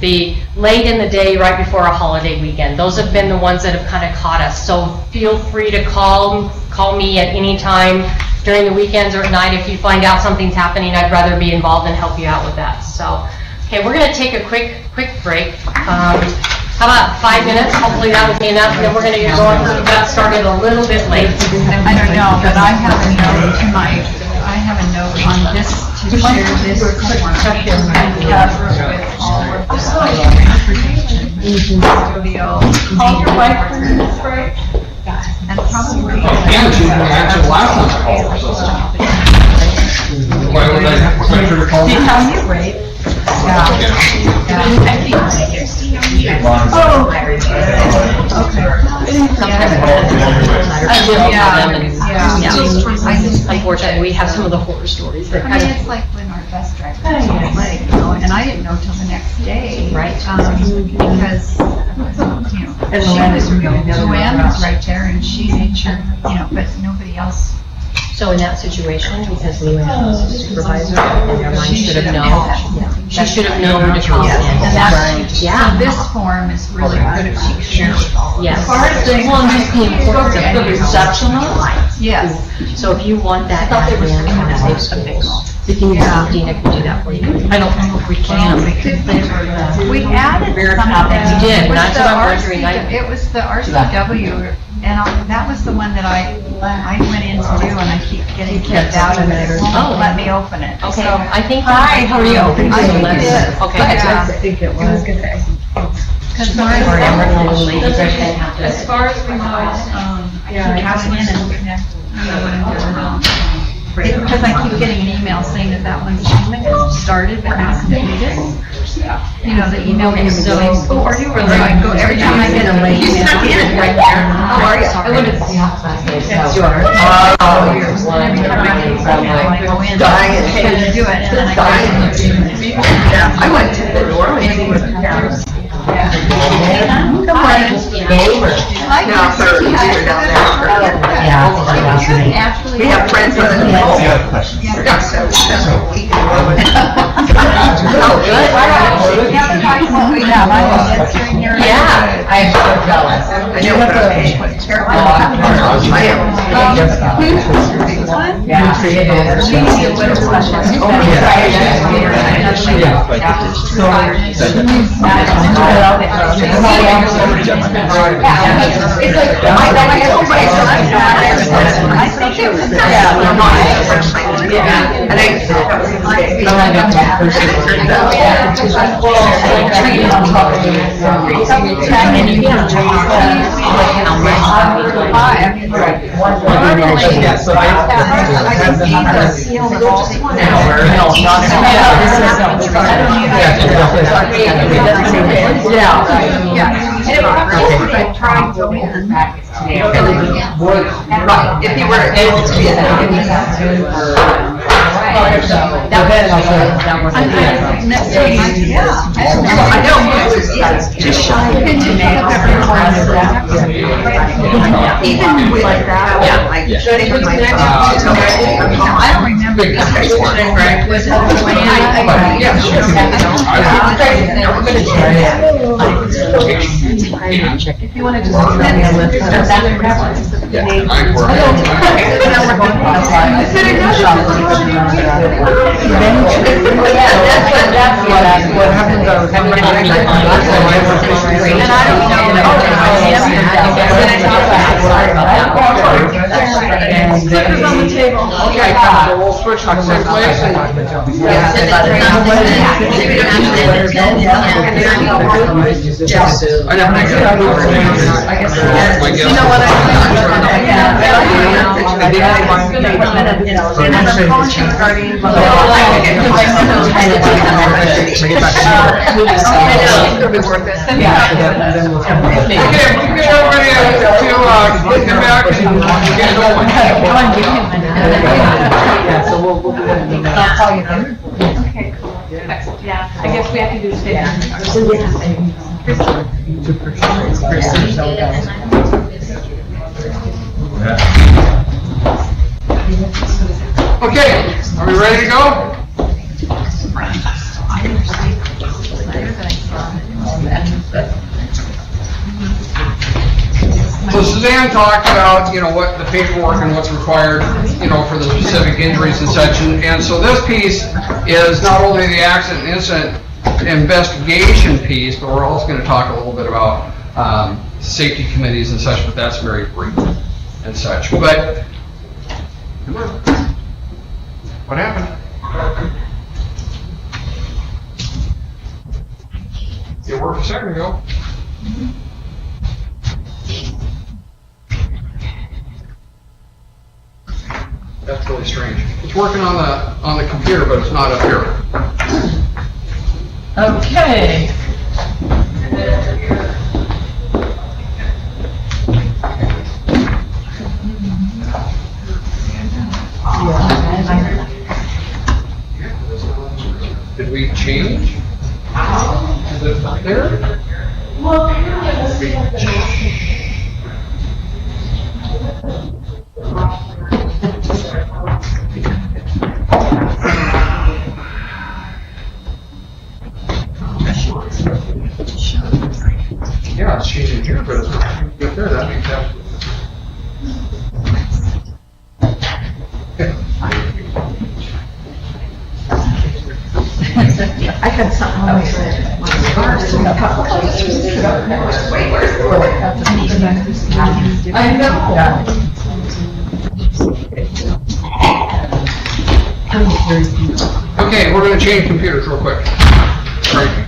the late in the day right before a holiday weekend. Those have been the ones that have kind of caught us. So feel free to call me at any time during the weekends or at night if you find out something's happening. I'd rather be involved and help you out with that. So, okay, we're going to take a quick break. How about 5 minutes? Hopefully that will be enough, and then we're going to get going. We got started a little bit late. I don't know, but I have a note on this to share this form and cover it with all of the custodial. Call your wife for this break. And probably. And she can answer the last one's call. Why would I make sure to call Did you? you tell you, right? Unfortunately, we have some of the horror stories that I mean, it's like when our bus driver was so late, you know, and I didn't know till the next day. Right. Because, you know, Joanne was right there and she made sure, you know, but nobody else. So in that situation, because Luann was a supervisor, and their mind should have known. She should have known to call in. And that's, so this form is really good if she can share with all of us. Yes. As far as the one, the receptionist, Yes. So if you want that admin, Dina can do that for you. I don't know if we can, because they were We added something. You did, It was that's the what I'm wondering. It was the RCW, and that was the one that I went in to do, and I keep getting kicked out of it. It won't let me open it. Okay, So, I think. Hi, how are you? I think it is. Okay. Yeah. I think it was. Because mine. as far as we know, Cassie and connect. Because I keep getting an email saying that one's started but not completed. You know, the email is so, oh, are you really? I go, every time I get a link, it's not in it right there. How are you? I went to see how fast they start. Oh, yours. Every time I go in, I do it, and then I went to the door. Come on. We have friends with it. Yeah, I'm so jealous. I know, but if you were able to be Next week, yeah. I know, it was just shy of even with that, like, even my I don't remember. Was it If you want to just send me a list of that. What happens Okay, so we'll switch to same place and. I don't think You know what So we'll do that. I'll call you then. Okay. Excellent. Yeah, I guess we have to do state. Okay, are we ready to go? So Suzanne talked about, what the paperwork and what's required, for the specific injuries and such. And so this piece is not only the accident and incident investigation piece, but we're also going to talk a little bit about safety committees and such, but that's very brief and such. But, come on. What happened? It worked a second ago. That's really strange. It's working on the computer, but it's not up here. Okay. Did we change? Is it up there? Yeah, it's changing here, but it's not up there. That makes sense. I had something on my I know. Okay, we're going to change computers real quick. Right.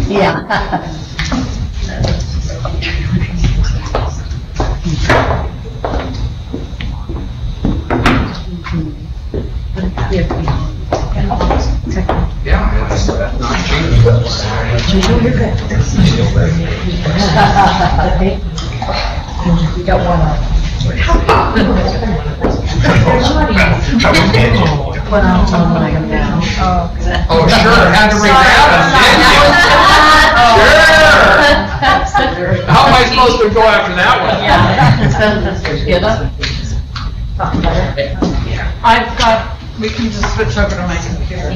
Yeah. Yeah, it's not changing. You got one up. Oh, sure, had to bring that up, didn't you? Sure. How am I supposed to go after that one? We can just switch over to my computer.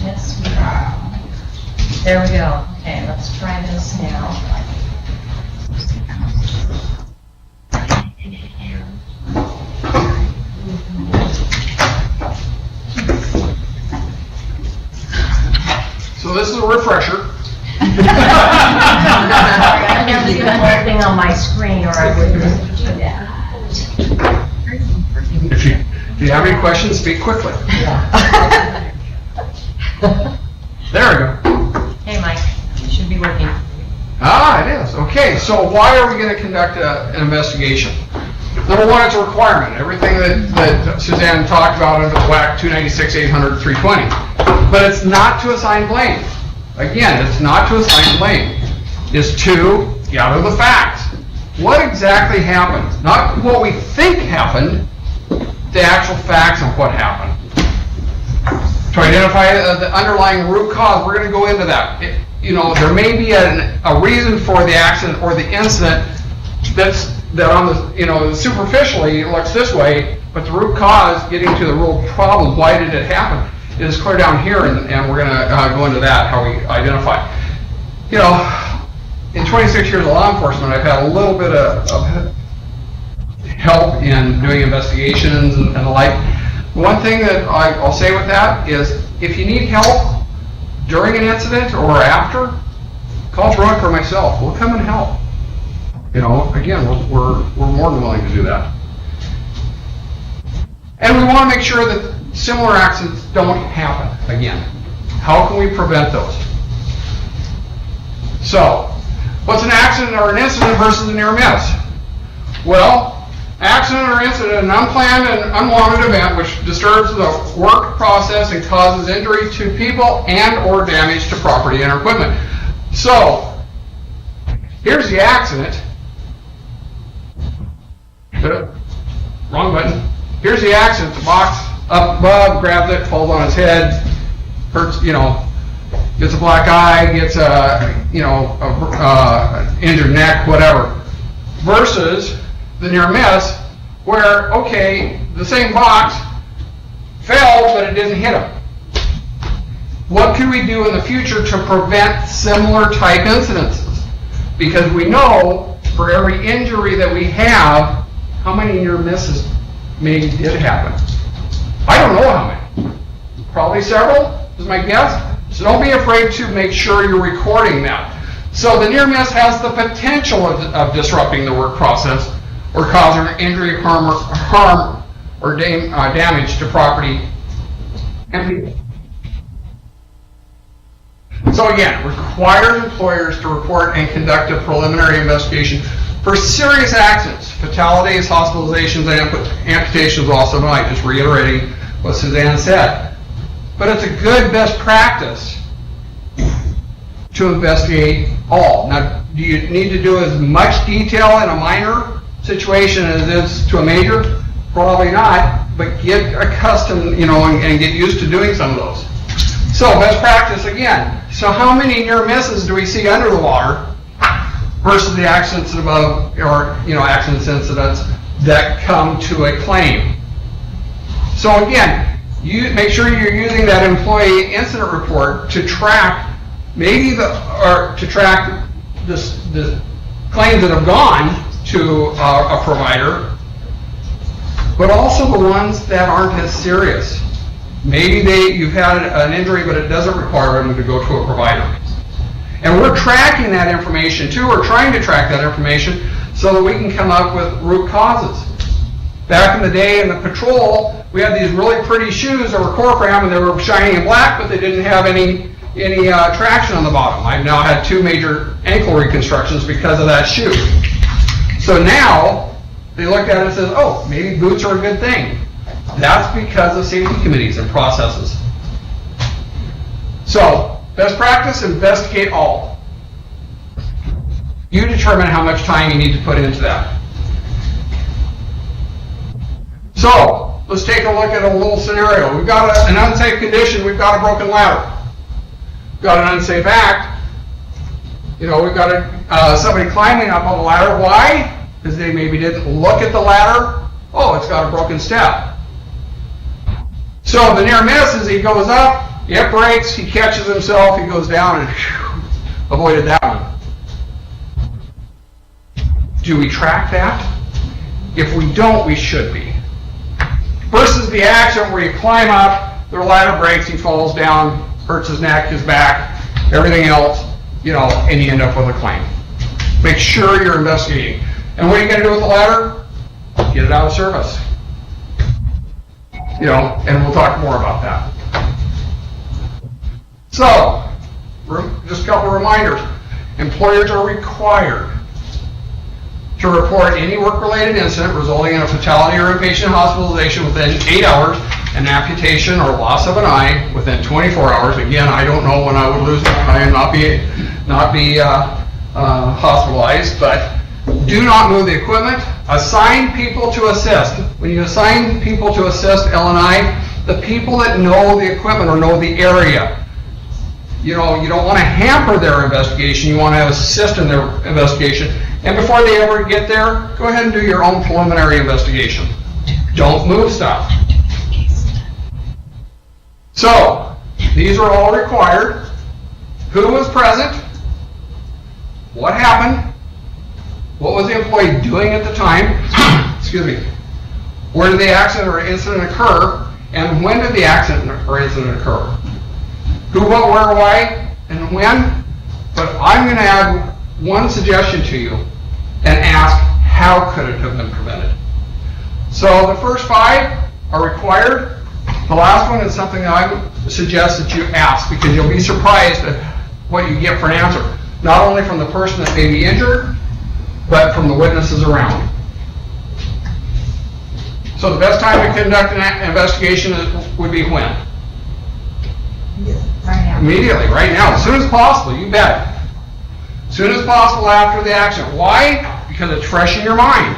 Yes, we are. There we go. Okay, let's try this now. So this is a refresher. I never see the whole thing on my screen, or I wouldn't do that. If you have any questions, speak quickly. There we go. Hey, Mike, it should be working. Ah, it is. Okay, so why are we going to conduct an investigation? Number one, it's a requirement. Everything that Suzanne talked about under the WAC 296, 800, 320. But it's not to assign blame. Again, it's not to assign blame. It's to gather the facts. What exactly happened? Not what we think happened, the actual facts of what happened. To identify the underlying root cause, we're going to go into that. There may be a reason for the accident or the incident that on the, superficially looks this way, but the root cause, getting to the real problem, why did it happen, is clear down here, and we're going to go into that, how we identify. In 26 years of law enforcement, I've had a little bit of help in doing investigations and the like. One thing that I'll say with that is, if you need help during an incident or after, call Brooke or myself. We'll come and help. Again, we're more than willing to do that. And we want to make sure that similar accidents don't happen again. How can we prevent those? So, what's an accident or an incident versus a near miss? Well, accident or incident, an unplanned and unwanted event which disturbs the work process and causes injury to people and or damage to property and equipment. So, here's the accident. Wrong button. Here's the accident. The box up above grabs it, falls on his head, hurts, gets a black eye, gets injured neck, whatever. Versus the near miss, where, okay, the same box fell, but it didn't hit him. What can we do in the future to prevent similar type incidences? Because we know for every injury that we have, how many near misses maybe did happen. I don't know how many. Probably several, is my guess. So don't be afraid to make sure you're recording that. So the near miss has the potential of disrupting the work process or causing injury, harm or damage to property and people. So again, requires employers to report and conduct a preliminary investigation for serious accidents, fatalities, hospitalizations, and amputations also tonight, just reiterating what Suzanne said. But it's a good best practice to investigate all. Now, do you need to do as much detail in a minor situation as it is to a major? Probably not, but get accustomed, and get used to doing some of those. So, best practice again. So how many near misses do we see under the water versus the accidents above, or, accidents, incidents that come to a claim? So again, you make sure you're using that employee incident report to track the claims that have gone to a provider, but also the ones that aren't as serious. Maybe you've had an injury, but it doesn't require them to go to a provider. And we're tracking that information too. We're trying to track that information so that we can come up with root causes. Back in the day in the patrol, we had these really pretty shoes that were Corfram and they were shiny and black, but they didn't have any traction on the bottom. I've now had 2 major ankle reconstructions because of that shoe. So now they looked at it and said, oh, maybe boots are a good thing. That's because of safety committees and processes. So, best practice, investigate all. You determine how much time you need to put into that. So, let's take a look at a little scenario. We've got an unsafe condition, we've got a broken ladder. We've got an unsafe act. We've got somebody climbing up on the ladder. Why? Because they maybe didn't look at the ladder. Oh, it's got a broken step. So the near miss is he goes up, it breaks, he catches himself, he goes down, and avoided that one. Do we track that? If we don't, we should be. Versus the accident where you climb up, the ladder breaks, he falls down, hurts his neck, his back, everything else, and you end up with a claim. Make sure you're investigating. And what are you going to do with the ladder? Get it out of service. And we'll talk more about that. So, just a couple of reminders. Employers are required to report any work-related incident resulting in a fatality or inpatient hospitalization within 8 hours, an amputation or loss of an eye within 24 hours. Again, I don't know when I would lose an eye and not be hospitalized, but do not move the equipment. Assign people to assist. When you assign people to assist L&I, the people that know the equipment or know the area. You don't want to hamper their investigation. You want to assist in their investigation. And before they ever get there, go ahead and do your own preliminary investigation. Don't move stuff. So, these are all required. Who was present? What happened? What was the employee doing at the time? Excuse me. Where did the accident or incident occur? And when did the accident or incident occur? Who, what, where, why, and when? But I'm going to add one suggestion to you and ask, how could it have been prevented? So the first 5 are required. The last one is something that I would suggest that you ask, because you'll be surprised at what you get for an answer. Not only from the person that may be injured, but from the witnesses around. So the best time to conduct an investigation would be when? Right now. Immediately, right now, as soon as possible, you bet. As soon as possible after the accident. Why? Because it's fresh in your mind.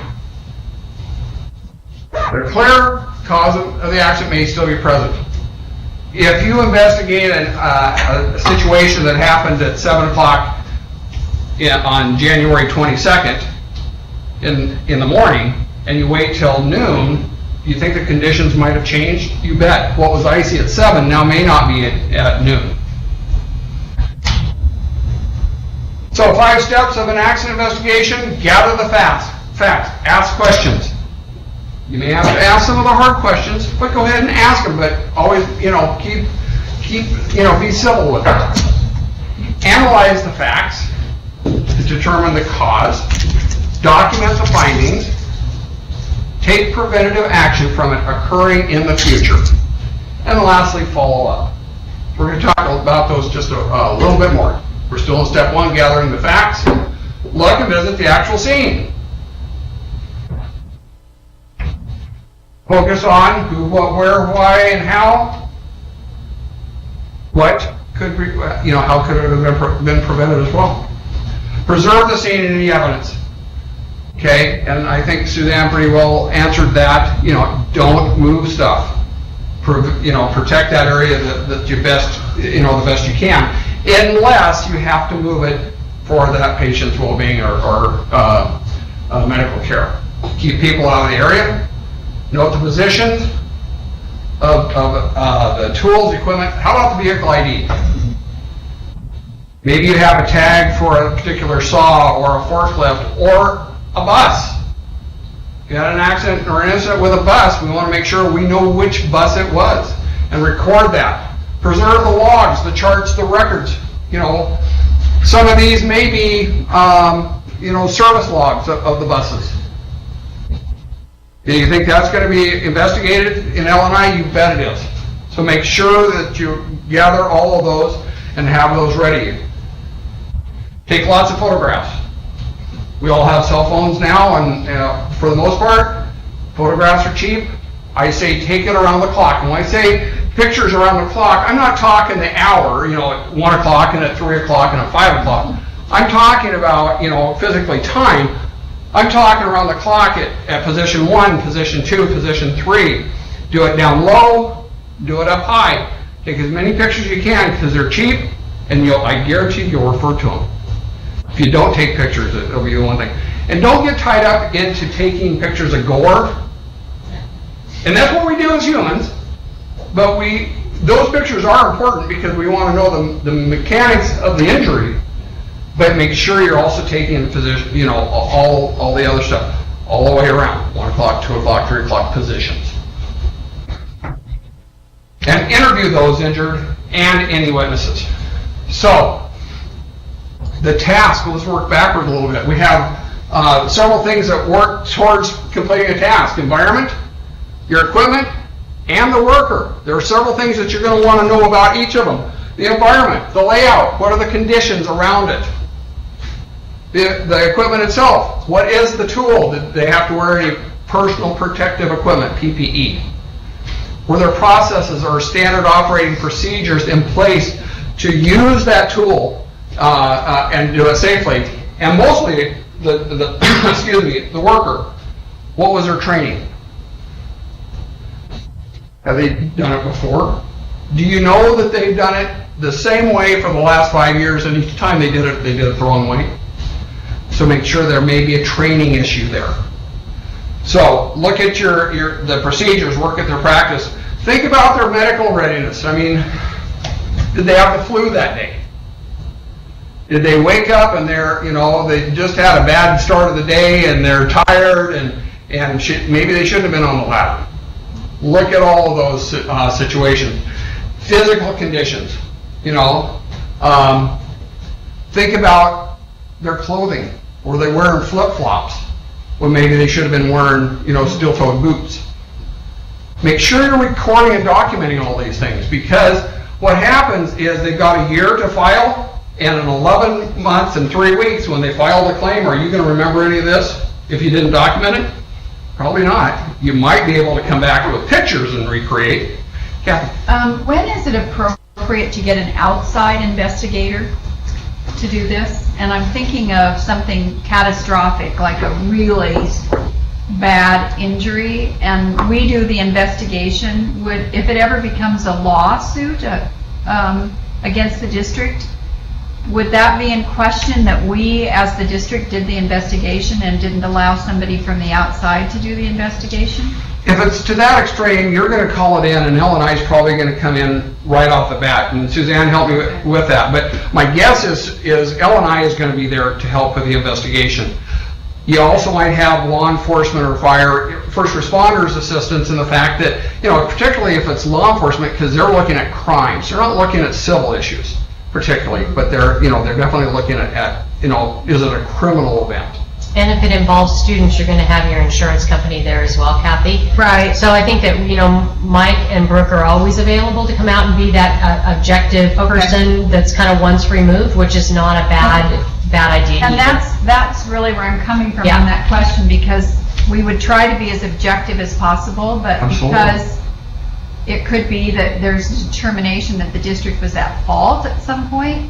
The clear cause of the accident may still be present. If you investigate a situation that happened at 7 o'clock on January 22nd in the morning, and you wait till noon, you think the conditions might have changed? You bet. What was icy at 7 now may not be at noon. So 5 steps of an accident investigation: gather the facts, ask questions. You may have to ask some of the hard questions, but go ahead and ask them, but always, be civil with it. Analyze the facts to determine the cause, document the findings, take preventative action from it occurring in the future, and lastly, follow up. We're going to talk about those just a little bit more. We're still in step 1, gathering the facts. Look and visit the actual scene. Focus on who, what, where, why, and how. What could be, how could it have been prevented as well? Preserve the scene and any evidence. Okay, and I think Suzanne pretty well answered that. Don't move stuff. Protect that area that you best, the best you can, unless you have to move it for that patient's well-being or medical care. Keep people out of the area. Note the positions of the tools, equipment. How about the vehicle ID? Maybe you have a tag for a particular saw or a forklift or a bus. If you had an accident or an incident with a bus, we want to make sure we know which bus it was and record that. Preserve the logs, the charts, the records. Some of these may be, service logs of the buses. Do you think that's going to be investigated in L&I? You bet it is. So make sure that you gather all of those and have those ready. Take lots of photographs. We all have cell phones now, and for the most part, photographs are cheap. I say take it around the clock. And when I say pictures around the clock, I'm not talking the hour, at 1 o'clock and at 3 o'clock and at 5 o'clock. I'm talking about, physically time. I'm talking around the clock at position 1, position 2, position 3. Do it down low, do it up high. Take as many pictures as you can because they're cheap, and I guarantee you'll refer to them. If you don't take pictures, it'll be one thing. And don't get tied up into taking pictures of gore. And that's what we do as humans. But those pictures are important because we want to know the mechanics of the injury. But make sure you're also taking the position, all the other stuff, all the way around, 1 o'clock, 2 o'clock, 3 o'clock positions. And interview those injured and any witnesses. So, the task, let's work backwards a little bit. We have several things that work towards completing a task. Environment, your equipment, and the worker. There are several things that you're going to want to know about each of them. The environment, the layout, what are the conditions around it? The equipment itself, what is the tool? Did they have to wear any personal protective equipment, PPE? Were there processes or standard operating procedures in place to use that tool and do it safely? And mostly, the worker, what was their training? Have they done it before? Do you know that they've done it the same way for the last 5 years, and each time they did it the wrong way? So make sure there may be a training issue there. So look at the procedures, work at their practice. Think about their medical readiness. I mean, did they have the flu that day? Did they wake up and they just had a bad start of the day and they're tired and maybe they shouldn't have been on the ladder? Look at all of those situations. Physical conditions, think about their clothing. Were they wearing flip-flops when maybe they should have been wearing, steel-toed boots? Make sure you're recording and documenting all these things, because what happens is they've got a year to file, and in 11 months and 3 weeks when they file the claim, are you going to remember any of this if you didn't document it? Probably not. You might be able to come back with pictures and recreate. Kathy? When is it appropriate to get an outside investigator to do this? And I'm thinking of something catastrophic, like a really bad injury, and we do the investigation. If it ever becomes a lawsuit against the district, would that be in question that we, as the district, did the investigation and didn't allow somebody from the outside to do the investigation? If it's to that extreme, you're going to call it in, and L&I is probably going to come in right off the bat. And Suzanne helped me with that. But my guess is L&I is going to be there to help with the investigation. You also might have law enforcement or first responders assistance in the fact that, particularly if it's law enforcement, because they're looking at crimes. They're not looking at civil issues particularly, but they're definitely looking at is it a criminal event? And if it involves students, you're going to have your insurance company there as well, Kathy. Right. So I think that, Mike and Brooke are always available to come out and be that objective person that's kind of once removed, which is not a bad idea. And that's really where I'm coming from on that question, because we would try to be as objective as possible, but Absolutely. Because it could be that there's determination that the district was at fault at some point,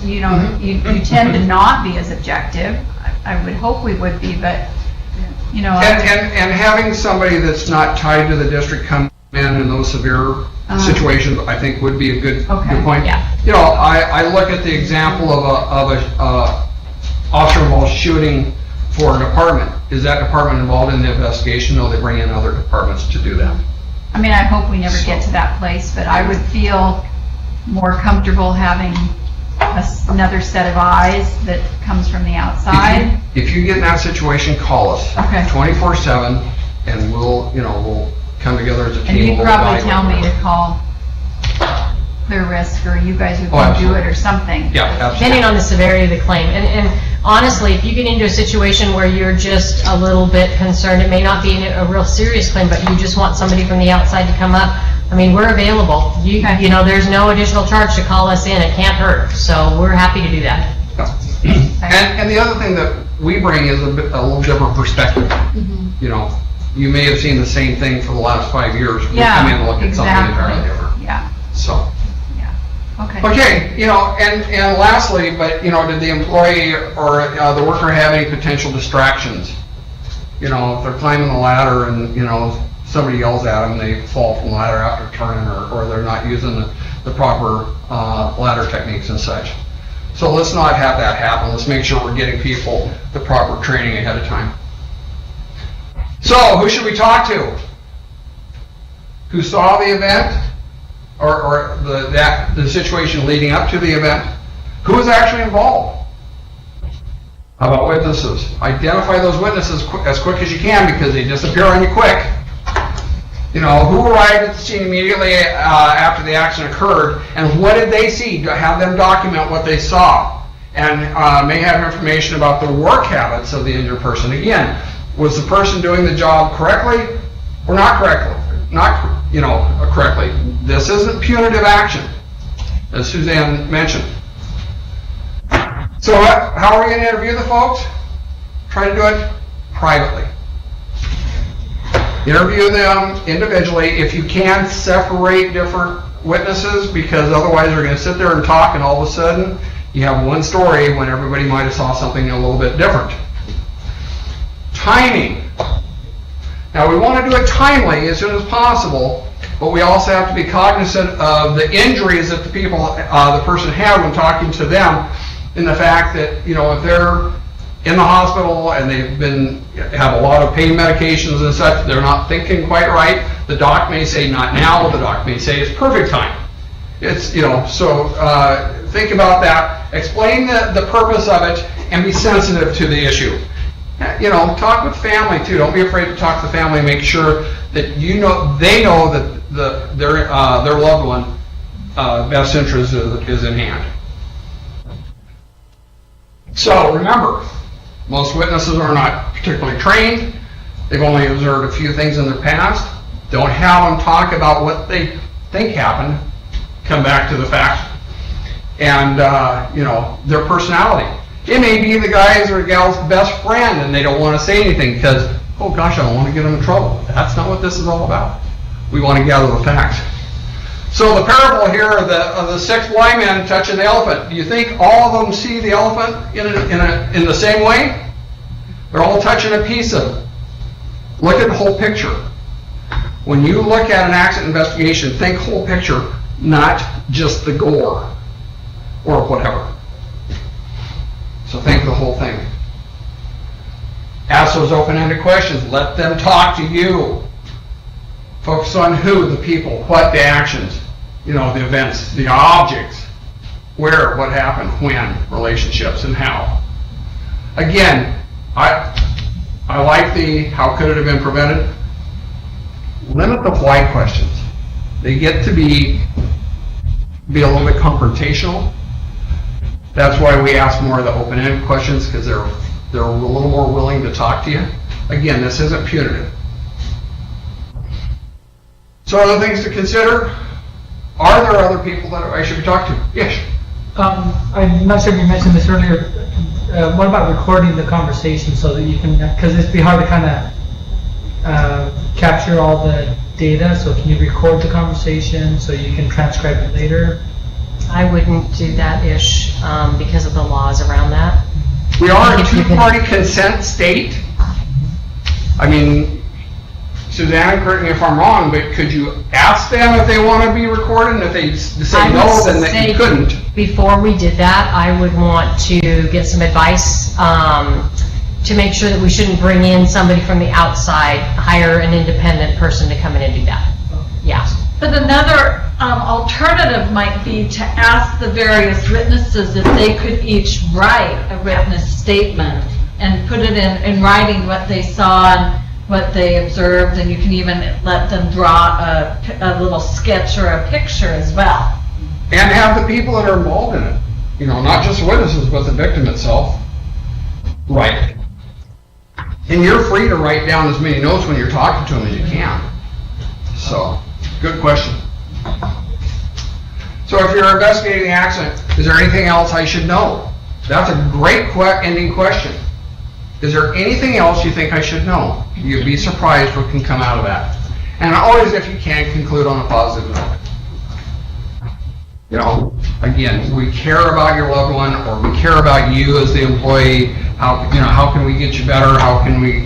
you tend to not be as objective. I would hope we would be, but, And having somebody that's not tied to the district come in those severe situations, I think would be a good point. Yeah. I look at the example of a officer involved shooting for a department. Is that department involved in the investigation? No, they bring in other departments to do that. I mean, I hope we never get to that place, but I would feel more comfortable having another set of eyes that comes from the outside. If you get in that situation, call us. Okay. 24/7, and we'll come together as a team. And you'd we'll probably tell evaluate me it. to call Clear Risk, or you guys would Oh, do absolutely. it or something. Yeah, absolutely. Depending on the severity of the claim. And honestly, if you get into a situation where you're just a little bit concerned, it may not be a real serious claim, but you just want somebody from the outside to come up, I mean, we're available. There's no additional charge to call us in. It can't hurt. So we're happy to do that. And the other thing that we bring is a little different perspective. You may have seen the same thing for the last 5 years. We come in and look at something entirely different. Yeah. So. Okay. Okay, and lastly, but, did the employee or the worker have any potential distractions? If they're climbing the ladder and, somebody yells at them, they fall from the ladder after turning, or they're not using the proper ladder techniques and such. So let's not have that happen. Let's make sure we're getting people the proper training ahead of time. So, who should we talk to? Who saw the event? Or the situation leading up to the event? Who was actually involved? How about witnesses? Identify those witnesses as quick as you can, because they disappear on you quick. Who arrived at the scene immediately after the accident occurred, and what did they see? Have them document what they saw, and may have information about the work habits of the injured person. Again, was the person doing the job correctly or not correctly? Correctly. This isn't punitive action, as Suzanne mentioned. So how are we going to interview the folks? Try to do it privately. Interview them individually. If you can, separate different witnesses, because otherwise they're going to sit there and talk, and all of a sudden you have one story when everybody might have saw something a little bit different. Timing. Now, we want to do it timely as soon as possible, but we also have to be cognizant of the injuries that the person had when talking to them, in the fact that, if they're in the hospital and have a lot of pain medications and such, they're not thinking quite right. The doc may say not now, the doc may say it's perfect time. It's, so think about that. Explain the purpose of it and be sensitive to the issue. Talk with family too. Don't be afraid to talk to the family. Make sure that they know that their loved one best interest is in hand. So remember, most witnesses are not particularly trained. They've only observed a few things in their past. Don't have them talk about what they think happened. Come back to the facts and their personality. It may be the guy's or gal's best friend, and they don't want to say anything because oh gosh, I don't want to get them in trouble. That's not what this is all about. We want to gather the facts. So the parable here of the 6 blind men touching the elephant, do you think all of them see the elephant in the same way? They're all touching a piece of it. Look at the whole picture. When you look at an accident investigation, think whole picture, not just the gore or whatever. So think the whole thing. Ask those open-ended questions. Let them talk to you. Focus on who, the people, what, the actions, the events, the objects, where, what happened, when, relationships, and how. Again, I like the how could it have been prevented. Limit the why questions. They get to be a little bit confrontational. That's why we ask more of the open-ended questions, because they're a little more willing to talk to you. Again, this isn't punitive. So other things to consider. Are there other people that I should be talking to? Yes. I'm not sure if you mentioned this earlier. What about recording the conversation so that you can, because it'd be hard to kind of capture all the data, so can you record the conversation so you can transcribe it later? I wouldn't do that-ish because of the laws around that. We are a two-party consent state. I mean, Suzanne, correct me if I'm wrong, but could you ask them if they want to be recorded? And if they say no, then they couldn't. Before we did that, I would want to get some advice to make sure that we shouldn't bring in somebody from the outside, hire an independent person to come in and do that. Yeah. But another alternative might be to ask the various witnesses if they could each write a witness statement and put it in writing what they saw and what they observed, and you can even let them draw a little sketch or a picture as well. And have the people that are involved in it, not just witnesses, but the victim itself, write it. And you're free to write down as many notes when you're talking to them as you can. So, good question. So if you're investigating the accident, is there anything else I should know? That's a great ending question. Is there anything else you think I should know? You'd be surprised what can come out of that. And always, if you can, conclude on a positive note. Again, we care about your loved one, or we care about you as the employee. How can we get you better? How can we,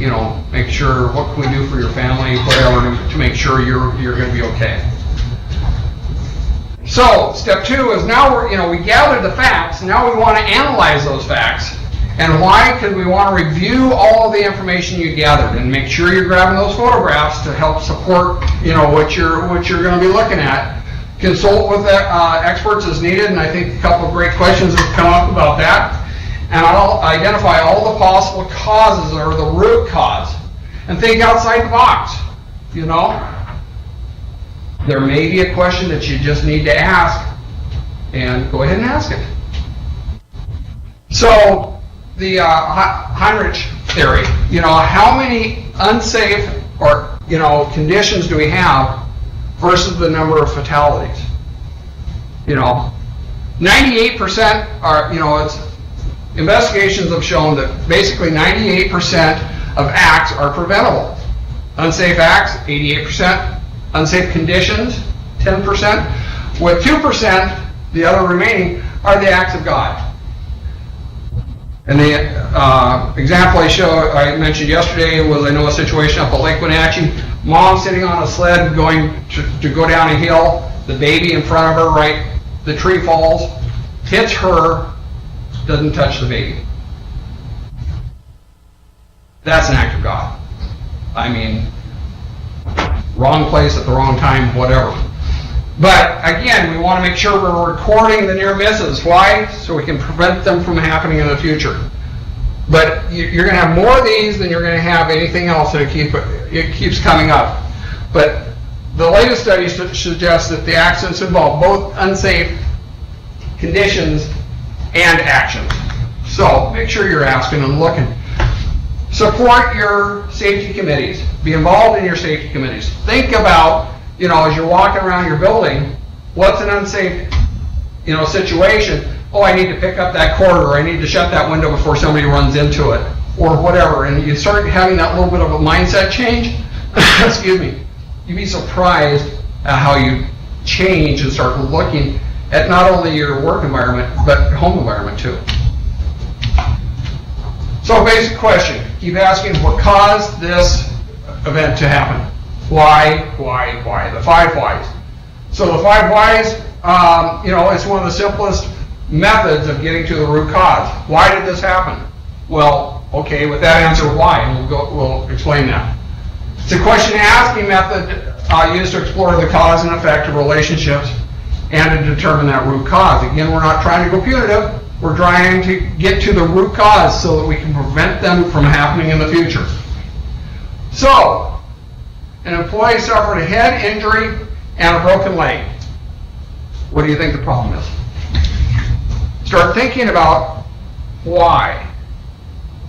make sure, what can we do for your family, whatever, to make sure you're going to be okay. So, step 2 is now we gathered the facts, now we want to analyze those facts. And why? Because we want to review all of the information you gathered and make sure you're grabbing those photographs to help support, what you're going to be looking at. Consult with experts as needed, and I think a couple of great questions have come up about that. And I'll identify all the possible causes or the root cause, and think outside the box. There may be a question that you just need to ask, and go ahead and ask it. So, the Heinrich theory, how many unsafe or, conditions do we have versus the number of fatalities? 98% are, investigations have shown that basically 98% of acts are preventable. Unsafe acts, 88%. Unsafe conditions, 10%. With 2%, the other remaining, are the acts of God. And the example I mentioned yesterday was, I know a situation up at Lake Wenatchee. Mom sitting on a sled going to go down a hill. The baby in front of her, right? The tree falls, hits her, doesn't touch the baby. That's an act of God. I mean, wrong place at the wrong time, whatever. But again, we want to make sure we're recording the near misses. Why? So we can prevent them from happening in the future. But you're going to have more of these than you're going to have anything else, and it keeps coming up. But the latest studies suggest that the accidents involve both unsafe conditions and actions. So make sure you're asking and looking. Support your safety committees. Be involved in your safety committees. Think about, as you're walking around your building, what's an unsafe, situation? Oh, I need to pick up that cord, or I need to shut that window before somebody runs into it. or whatever, and you start having that little bit of a mindset change, excuse me, you'd be surprised at how you change and start looking at not only your work environment, but home environment too. So basic question, keep asking what caused this event to happen? Why? The 5 whys. So the 5 whys, it's one of the simplest methods of getting to the root cause. Why did this happen? Well, okay, with that answer, why? And we'll explain that. It's a question asking method used to explore the cause and effect of relationships and to determine that root cause. Again, we're not trying to go punitive. We're trying to get to the root cause so that we can prevent them from happening in the future. So, an employee suffered a head injury and a broken leg. What do you think the problem is? Start thinking about why.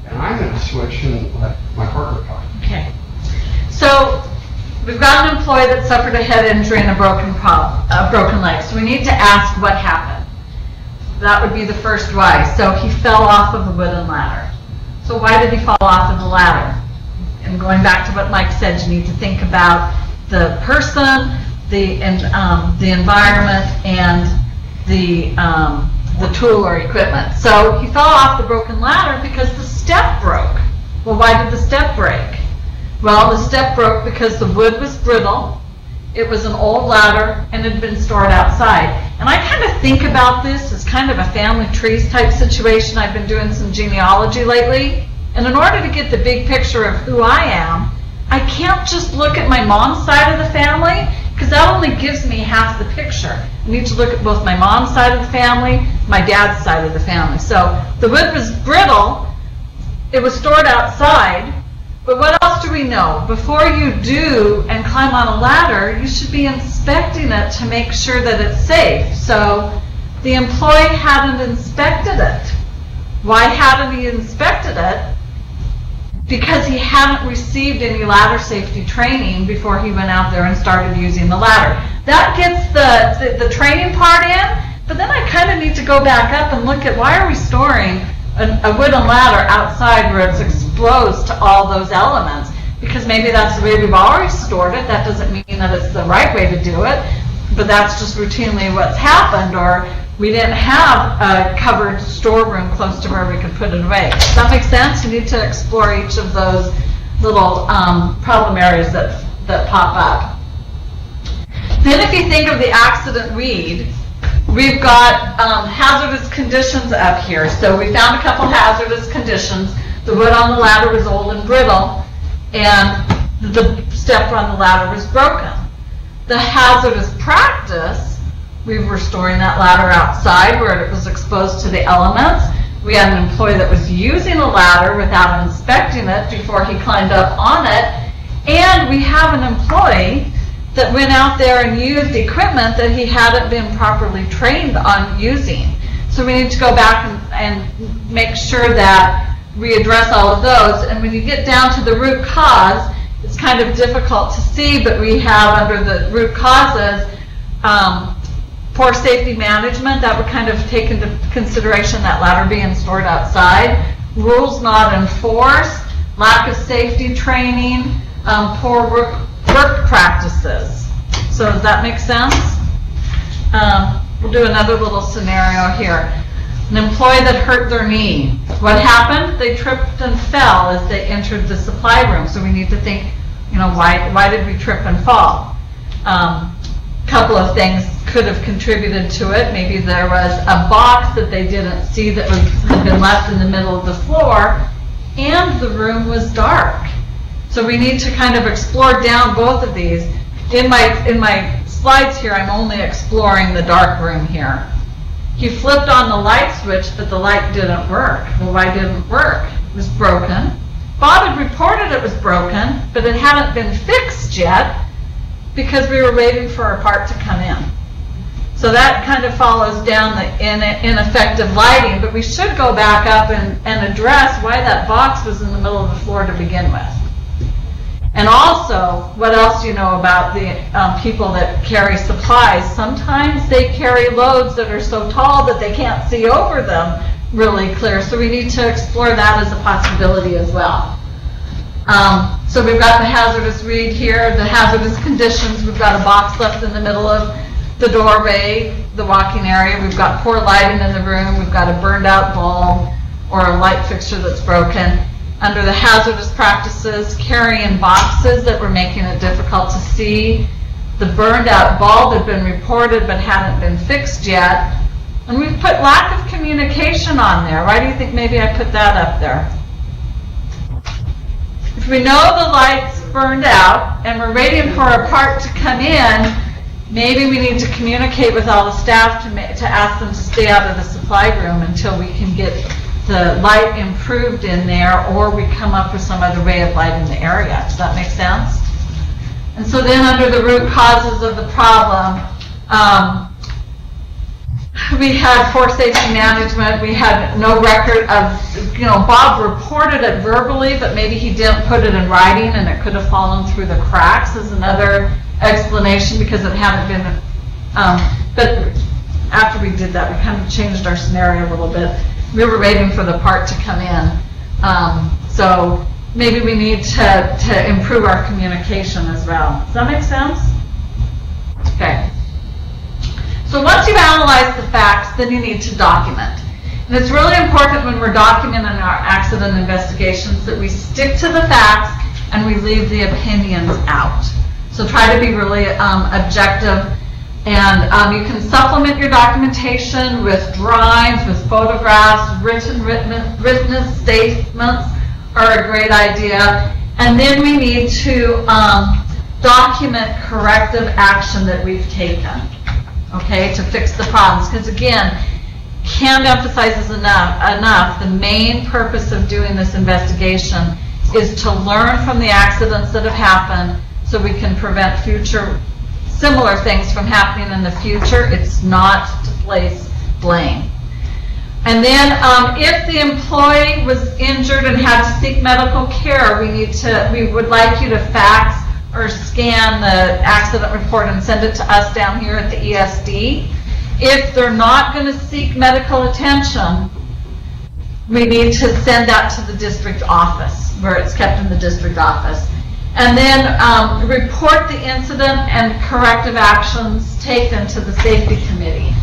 And I'm going to switch and let my partner talk. Okay. So we've got an employee that suffered a head injury and a broken leg. So we need to ask what happened. That would be the first why. So he fell off of a wooden ladder. So why did he fall off of the ladder? And going back to what Mike said, you need to think about the person, the environment, and the tool or equipment. So he fell off the broken ladder because the step broke. Well, why did the step break? Well, the step broke because the wood was brittle, it was an old ladder, and it had been stored outside. And I kind of think about this as kind of a family trees type situation. I've been doing some genealogy lately, and in order to get the big picture of who I am, I can't just look at my mom's side of the family, because that only gives me half the picture. I need to look at both my mom's side of the family, my dad's side of the family. So the wood was brittle, it was stored outside, but what else do we know? Before you do and climb on a ladder, you should be inspecting it to make sure that it's safe. So the employee hadn't inspected it. Why hadn't he inspected it? Because he hadn't received any ladder safety training before he went out there and started using the ladder. That gets the training part in, but then I kind of need to go back up and look at why are we storing a wooden ladder outside where it's exposed to all those elements? Because maybe that's the way we've always stored it. That doesn't mean that it's the right way to do it, but that's just routinely what's happened, or we didn't have a covered storeroom close to where we could put it away. Does that make sense? You need to explore each of those little problem areas that pop up. Then if you think of the accident weed, we've got hazardous conditions up here. So we found a couple hazardous conditions. The wood on the ladder was old and brittle, and the step on the ladder was broken. The hazardous practice, we were storing that ladder outside where it was exposed to the elements. We had an employee that was using a ladder without inspecting it before he climbed up on it. And we have an employee that went out there and used equipment that he hadn't been properly trained on using. So we need to go back and make sure that we address all of those. And when you get down to the root cause, it's kind of difficult to see, but we have under the root causes, poor safety management. That would kind of take into consideration that ladder being stored outside. Rules not enforced, lack of safety training, poor work practices. So does that make sense? We'll do another little scenario here. An employee that hurt their knee. What happened? They tripped and fell as they entered the supply room. So we need to think, why did we trip and fall? Couple of things could have contributed to it. Maybe there was a box that they didn't see that had been left in the middle of the floor, and the room was dark. So we need to kind of explore down both of these. In my slides here, I'm only exploring the dark room here. He flipped on the light switch, but the light didn't work. Well, why didn't it work? It was broken. Bob had reported it was broken, but it hadn't been fixed yet because we were waiting for a part to come in. So that kind of follows down the ineffective lighting, but we should go back up and address why that box was in the middle of the floor to begin with. And also, what else do you know about the people that carry supplies? Sometimes they carry loads that are so tall that they can't see over them really clear. So we need to explore that as a possibility as well. So we've got the hazardous read here, the hazardous conditions. We've got a box left in the middle of the doorway, the walking area. We've got poor lighting in the room. We've got a burned out bulb or a light fixture that's broken. Under the hazardous practices, carrying boxes that were making it difficult to see. The burned out bulb had been reported but hadn't been fixed yet. And we've put lack of communication on there. Why do you think maybe I put that up there? If we know the light's burned out and we're waiting for a part to come in, maybe we need to communicate with all the staff to ask them to stay out of the supply room until we can get the light improved in there, or we come up with some other way of lighting the area. Does that make sense? And so then under the root causes of the problem, we had poor safety management. We had no record of, Bob reported it verbally, but maybe he didn't put it in writing and it could have fallen through the cracks is another explanation because it hadn't been, but after we did that, we kind of changed our scenario a little bit. We were waiting for the part to come in. So maybe we need to improve our communication as well. Does that make sense? Okay. So once you've analyzed the facts, then you need to document. And it's really important when we're documenting our accident investigations that we stick to the facts and we leave the opinions out. So try to be really objective. And you can supplement your documentation with drawings, with photographs, written statements are a great idea. And then we need to document corrective action that we've taken, okay, to fix the problems. Because again, can't emphasize this enough, the main purpose of doing this investigation is to learn from the accidents that have happened so we can prevent future similar things from happening in the future. It's not to place blame. And then if the employee was injured and had to seek medical care, we would like you to fax or scan the accident report and send it to us down here at the ESD. If they're not going to seek medical attention, we need to send that to the district office, where it's kept in the district office. And then report the incident and corrective actions taken to the safety committee.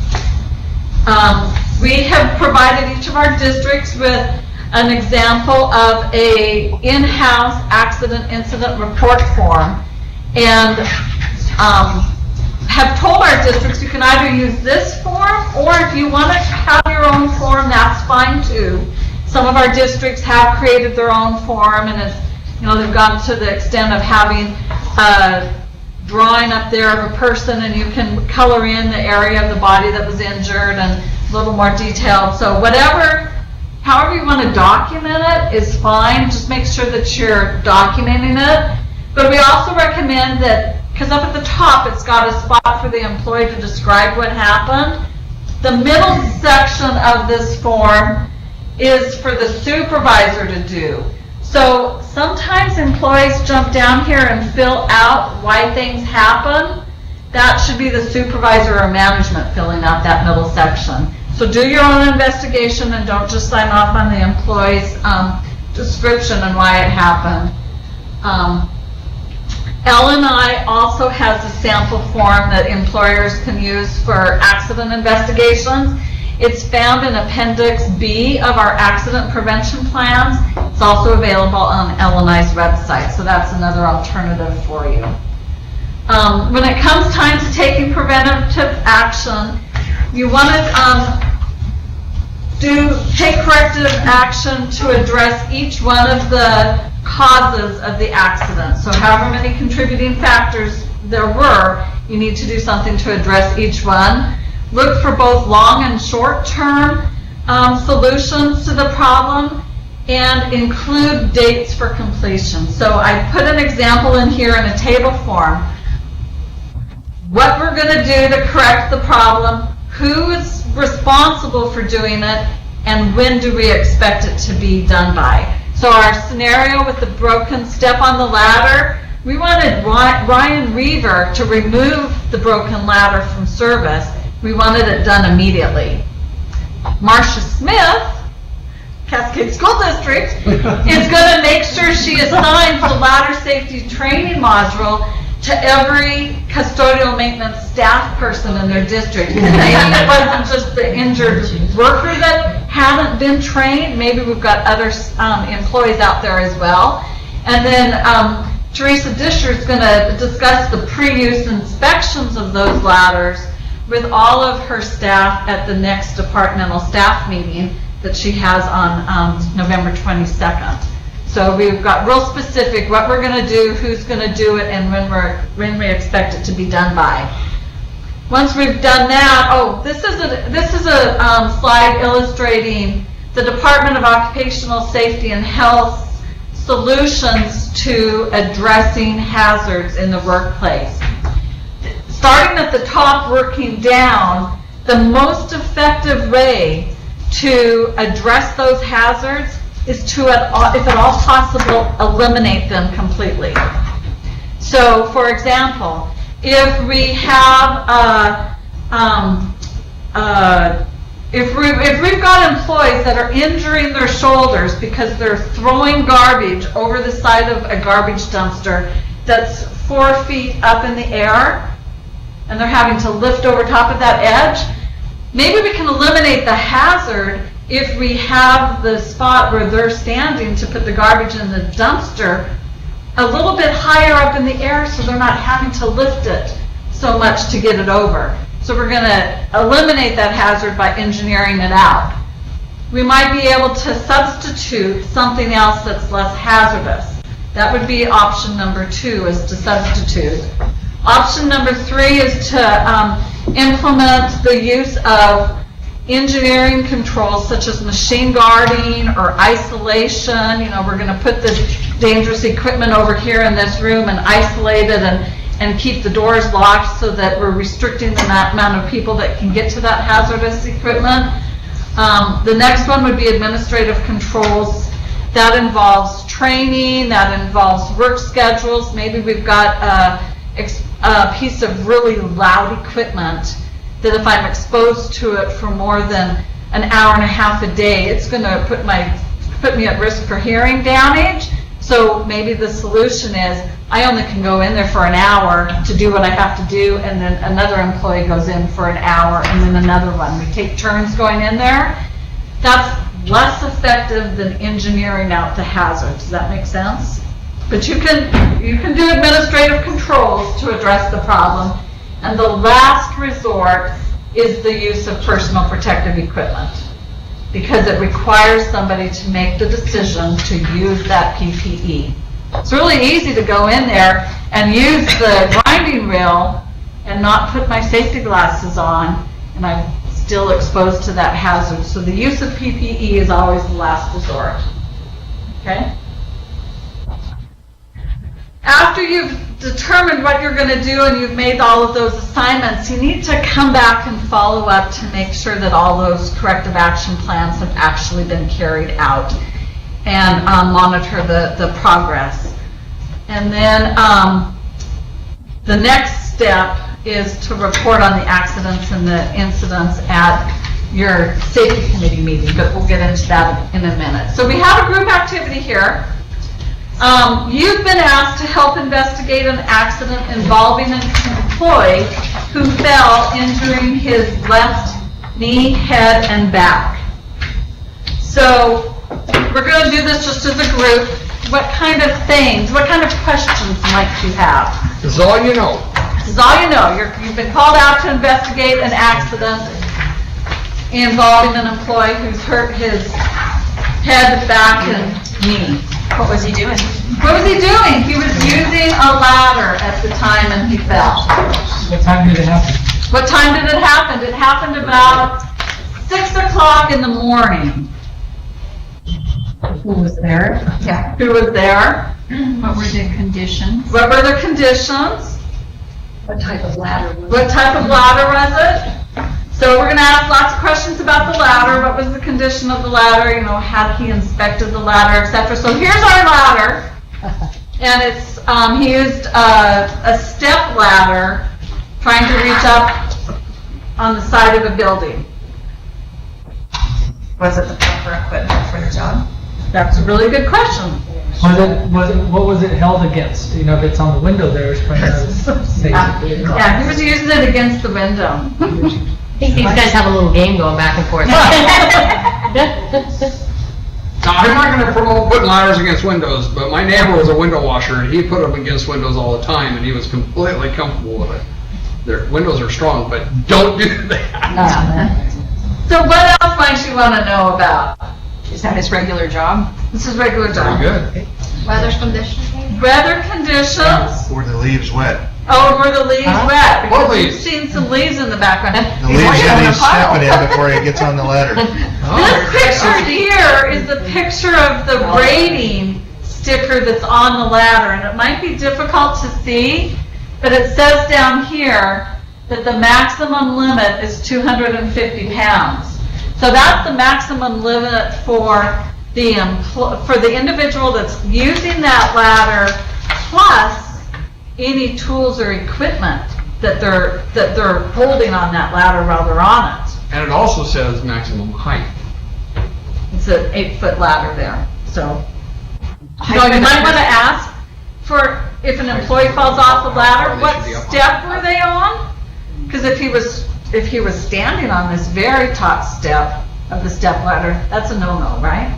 We have provided each of our districts with an example of a in-house accident incident report form, and have told our districts you can either use this form, or if you want to have your own form, that's fine too. Some of our districts have created their own form, and it's, they've gone to the extent of having a drawing up there of a person, and you can color in the area of the body that was injured and a little more detailed. So however you want to document it is fine. Just make sure that you're documenting it. But we also recommend that, because up at the top it's got a spot for the employee to describe what happened. The middle section of this form is for the supervisor to do. So sometimes employees jump down here and fill out why things happen. That should be the supervisor or management filling out that middle section. So do your own investigation and don't just sign off on the employee's description and why it happened. L&I also has a sample form that employers can use for accident investigations. It's found in Appendix B of our accident prevention plans. It's also available on L&I's website, so that's another alternative for you. When it comes time to taking preventative action, you want to take corrective action to address each one of the causes of the accident. So however many contributing factors there were, you need to do something to address each one. Look for both long and short-term solutions to the problem, and include dates for completion. So I put an example in here in a table form. What we're going to do to correct the problem, who is responsible for doing it, and when do we expect it to be done by. So our scenario with the broken step on the ladder, we wanted Ryan Reaver to remove the broken ladder from service. We wanted it done immediately. Marcia Smith Cascade School District is going to make sure she assigns the ladder safety training module to every custodial maintenance staff person in their district. And maybe it wasn't just the injured worker that hadn't been trained, maybe we've got other employees out there as well. And then Teresa Disher is going to discuss the pre-use inspections of those ladders with all of her staff at the next departmental staff meeting that she has on November 22nd. So we've got real specific what we're going to do, who's going to do it, and when we expect it to be done by. Once we've done that, this is a slide illustrating the Department of Occupational Safety and Health solutions to addressing hazards in the workplace. Starting at the top, working down, the most effective way to address those hazards is to, if at all possible, eliminate them completely. So, for example, if we have if we've got employees that are injuring their shoulders because they're throwing garbage over the side of a garbage dumpster that's 4 feet up in the air, and they're having to lift over top of that edge, maybe we can eliminate the hazard if we have the spot where they're standing to put the garbage in the dumpster a little bit higher up in the air so they're not having to lift it so much to get it over. So we're going to eliminate that hazard by engineering it out. We might be able to substitute something else that's less hazardous. That would be option number 2, is to substitute. Option number 3 is to implement the use of engineering controls such as machine guarding or isolation. You know, we're going to put this dangerous equipment over here in this room and isolate it and keep the doors locked so that we're restricting the amount of people that can get to that hazardous equipment. The next one would be administrative controls. That involves training, that involves work schedules. Maybe we've got a piece of really loud equipment that if I'm exposed to it for more than an hour and a half a day, it's going to put me at risk for hearing damage. So maybe the solution is I only can go in there for an hour to do what I have to do, and then another employee goes in for an hour, and then another one. We take turns going in there. That's less effective than engineering out the hazards. Does that make sense? But you can do administrative controls to address the problem. And the last resort is the use of personal protective equipment, because it requires somebody to make the decision to use that PPE. It's really easy to go in there and use the grinding reel and not put my safety glasses on, and I'm still exposed to that hazard. So the use of PPE is always the last resort. Okay? After you've determined what you're going to do and you've made all of those assignments, you need to come back and follow up to make sure that all those corrective action plans have actually been carried out, and monitor the progress. And then the next step is to report on the accidents and the incidents at your safety committee meeting, but we'll get into that in a minute. So we have a group activity here. You've been asked to help investigate an accident involving an employee who fell, injuring his left knee, head, and back. So we're going to do this just as a group. What kind of things, what kind of questions might you have? This is all you know. This is all you know. You've been called out to investigate an accident involving an employee who's hurt his head, back, and knee. What was he doing? What was he doing? He was using a ladder at the time and he fell. What time did it happen? What time did it happen? It happened about 6 o'clock in the morning. Who was there? Yeah. Who was there? What were the conditions? What were the conditions? What type of ladder was it? What type of ladder was it? So we're going to ask lots of questions about the ladder. What was the condition of the ladder? You know, had he inspected the ladder, etc. So here's our ladder, and it's he used a step ladder trying to reach up on the side of a building. Was it the proper equipment for the job? That's a really good question. What was it held against? You know, if it's on the window there, it's probably not as safe. Yeah, he was using it against the window. These guys have a little game going back and forth. Now, I'm not gonna promote putting ladders against windows, but my neighbor was a window washer, and he put them against windows all the time, and he was completely comfortable with it. Their windows are strong, but don't do that. So what else might you want to know about? Is that his regular job? This is regular job. Very good. Weather conditions. Weather conditions. Were the leaves wet? Oh, were the leaves wet? What Because leaves? you've seen some leaves in the background. The leaves that he's stepping in before he gets on the ladder. This picture here is the picture of the rating sticker that's on the ladder, and it might be difficult to see, but it says down here that the maximum limit is 250 pounds. So that's the maximum limit for the individual that's using that ladder, plus any tools or equipment that they're holding on that ladder while they're on it. And it also says maximum height. It's an 8-foot ladder there, so. So you might want to ask for, if an employee falls off the ladder, what step were they on? Because if he was standing on this very top step of the step ladder, that's a no-no, right?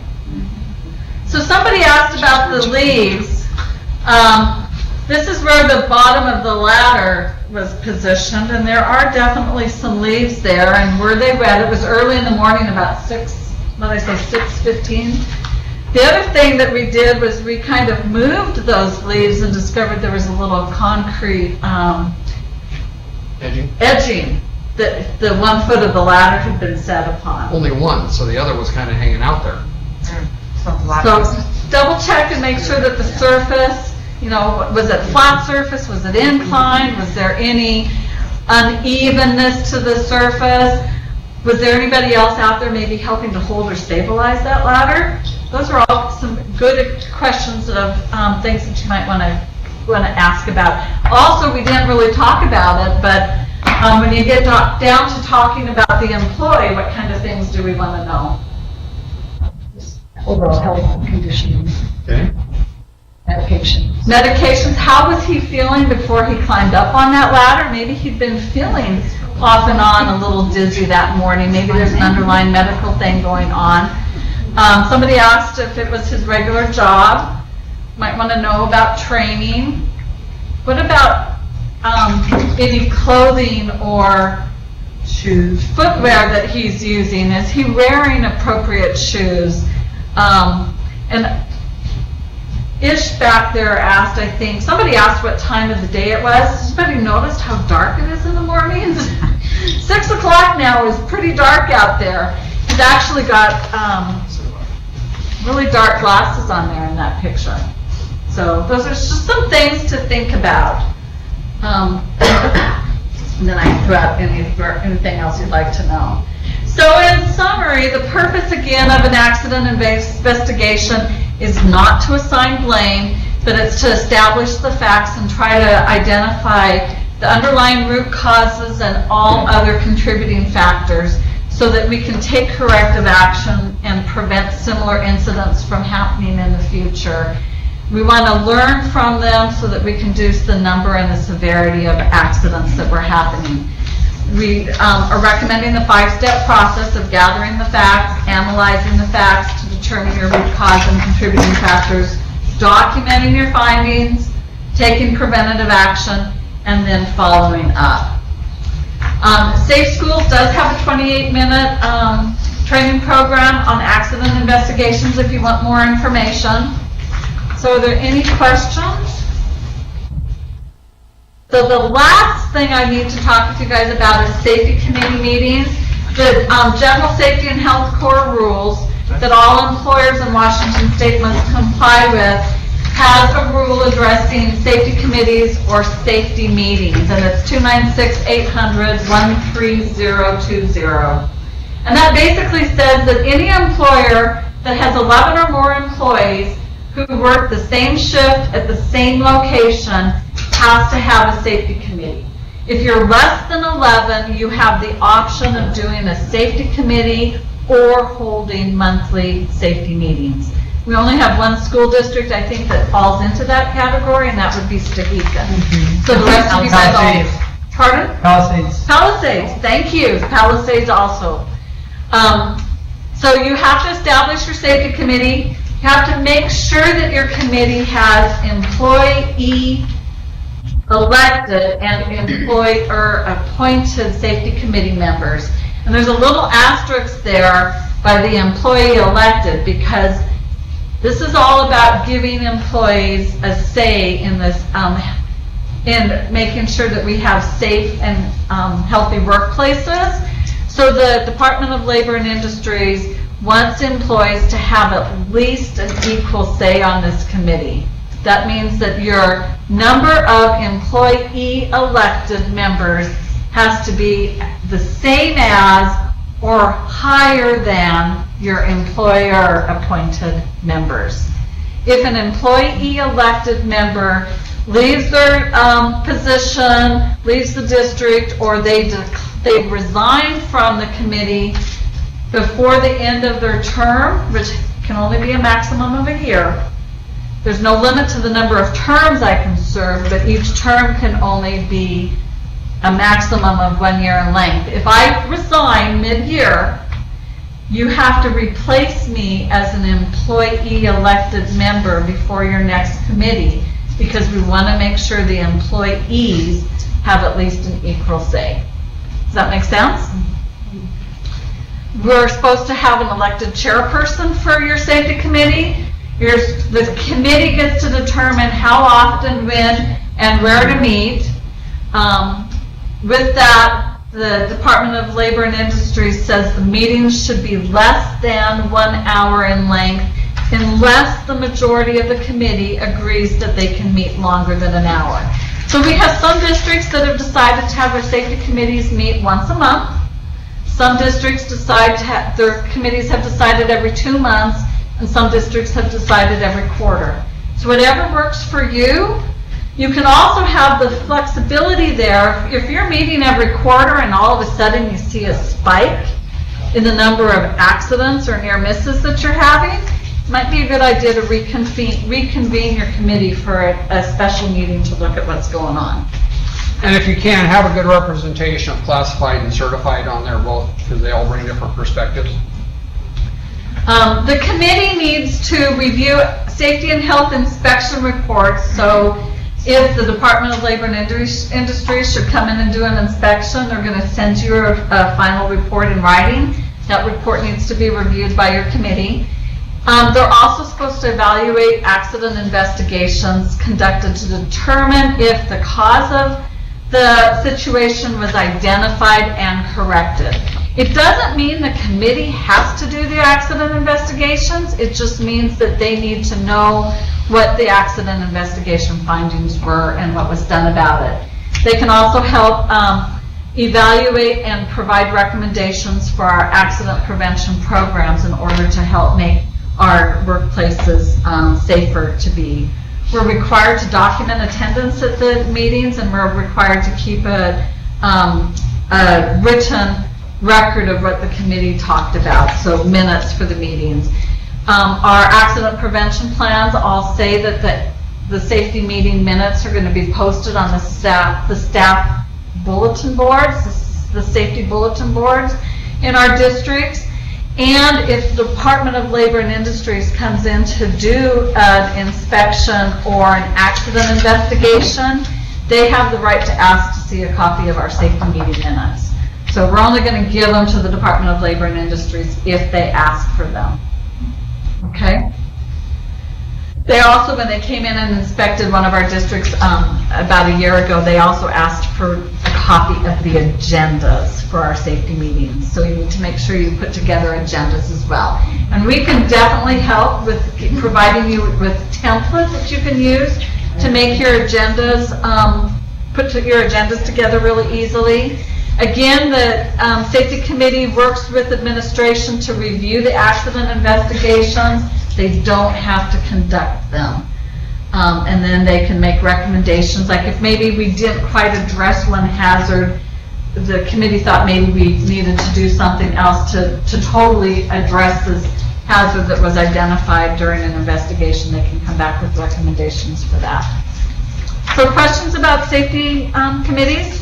So somebody asked about the leaves. This is where the bottom of the ladder was positioned, and there are definitely some leaves there. And were they wet? It was early in the morning, about 6:15. The other thing that we did was we kind of moved those leaves and discovered there was a little concrete edging that the 1 foot of the ladder had been set upon. Only one, so the other was kind of hanging out there. So double check and make sure that the surface, you know, was it flat surface, was it inclined, was there any unevenness to the surface? Was there anybody else out there maybe helping to hold or stabilize that ladder? Those are all some good questions of things that you might want to ask about. Also, we didn't really talk about it, but when you get down to talking about the employee, what kind of things do we want to know? Overall health condition, Okay. Medications, how was he feeling before he climbed up on that ladder? Maybe he'd been feeling off and on a little dizzy that morning. Maybe there's an underlying medical thing going on. Somebody asked if it was his regular job. Might want to know about training. What about any clothing or shoes, footwear that he's using? Is he wearing appropriate shoes? And Ish back there asked, I think, somebody asked what time of the day it was. Has anybody noticed how dark it is in the mornings? 6 o'clock now is pretty dark out there. He's actually got really dark glasses on there in that picture. So those are just some things to think about. And then I can throw out anything else you'd like to know. So in summary, the purpose again of an accident investigation is not to assign blame, but it's to establish the facts and try to identify the underlying root causes and all other contributing factors so that we can take corrective action and prevent similar incidents from happening in the future. We want to learn from them so that we can reduce the number and the severity of accidents that were happening. We are recommending the 5-step process of gathering the facts, analyzing the facts to determine your root cause and contributing factors, documenting your findings, taking preventative action, and then following up. Safe Schools does have a 28-minute training program on accident investigations if you want more information. So are there any questions? So the last thing I need to talk with you guys about is safety committee meetings. The General Safety and Health Core rules that all employers in Washington State must comply with has a rule addressing safety committees or safety meetings, and it's 296-800-13020. And that basically says that any employer that has 11 or more employees who work the same shift at the same location has to have a safety committee. If you're less than 11, you have the option of doing a safety committee or holding monthly safety meetings. We only have one school district, I think, that falls into that category, and that would be Stehekin. So the rest of you guys all... Pardon? Palisades. Palisades, thank you. Palisades also. So you have to establish your safety committee. You have to make sure that your committee has employee elected and employer appointed safety committee members. And there's a little asterisk there by the employee elected, because this is all about giving employees a say in this, in making sure that we have safe and healthy workplaces. So the Department of Labor and Industries wants employees to have at least an equal say on this committee. That means that your number of employee elected members has to be the same as or higher than your employer appointed members. If an employee elected member leaves their position, leaves the district, or they resign from the committee before the end of their term, which can only be a maximum of a year. There's no limit to the number of terms I can serve, but each term can only be a maximum of 1 year in length. If I resign mid-year, you have to replace me as an employee elected member before your next committee, because we want to make sure the employees have at least an equal say. Does that make sense? We're supposed to have an elected chairperson for your safety committee. The committee gets to determine how often, when, and where to meet. With that, the Department of Labor and Industries says the meetings should be less than 1 hour in length unless the majority of the committee agrees that they can meet longer than an hour. So we have some districts that have decided to have their safety committees meet once a month. Some districts decide to have, their committees have decided every 2 months, and some districts have decided every quarter. So whatever works for you. You can also have the flexibility there. If you're meeting every quarter and all of a sudden you see a spike in the number of accidents or near misses that you're having, it might be a good idea to reconvene your committee for a special meeting to look at what's going on. And if you can, have a good representation of classified and certified on there both, because they all bring different perspectives. The committee needs to review safety and health inspection reports. So if the Department of Labor and Industries should come in and do an inspection, they're going to send you a final report in writing. That report needs to be reviewed by your committee. They're also supposed to evaluate accident investigations conducted to determine if the cause of the situation was identified and corrected. It doesn't mean the committee has to do the accident investigations. It just means that they need to know what the accident investigation findings were and what was done about it. They can also help evaluate and provide recommendations for our accident prevention programs in order to help make our workplaces safer to be. We're required to document attendance at the meetings, and we're required to keep a written record of what the committee talked about, so minutes for the meetings. Our accident prevention plans all say that the safety meeting minutes are going to be posted on the staff bulletin boards, the safety bulletin boards in our districts. And if the Department of Labor and Industries comes in to do an inspection or an accident investigation, they have the right to ask to see a copy of our safety meeting minutes. So we're only going to give them to the Department of Labor and Industries if they ask for them. Okay? They also, when they came in and inspected one of our districts about a year ago, they also asked for a copy of the agendas for our safety meetings. So you need to make sure you put together agendas as well. And we can definitely help with providing you with templates that you can use to make your agendas, put your agendas together really easily. Again, the safety committee works with administration to review the accident investigations. They don't have to conduct them. And then they can make recommendations. Like if maybe we didn't quite address one hazard the committee thought maybe we needed to do something else to totally address this hazard that was identified during an investigation, they can come back with recommendations for that. So questions about safety committees?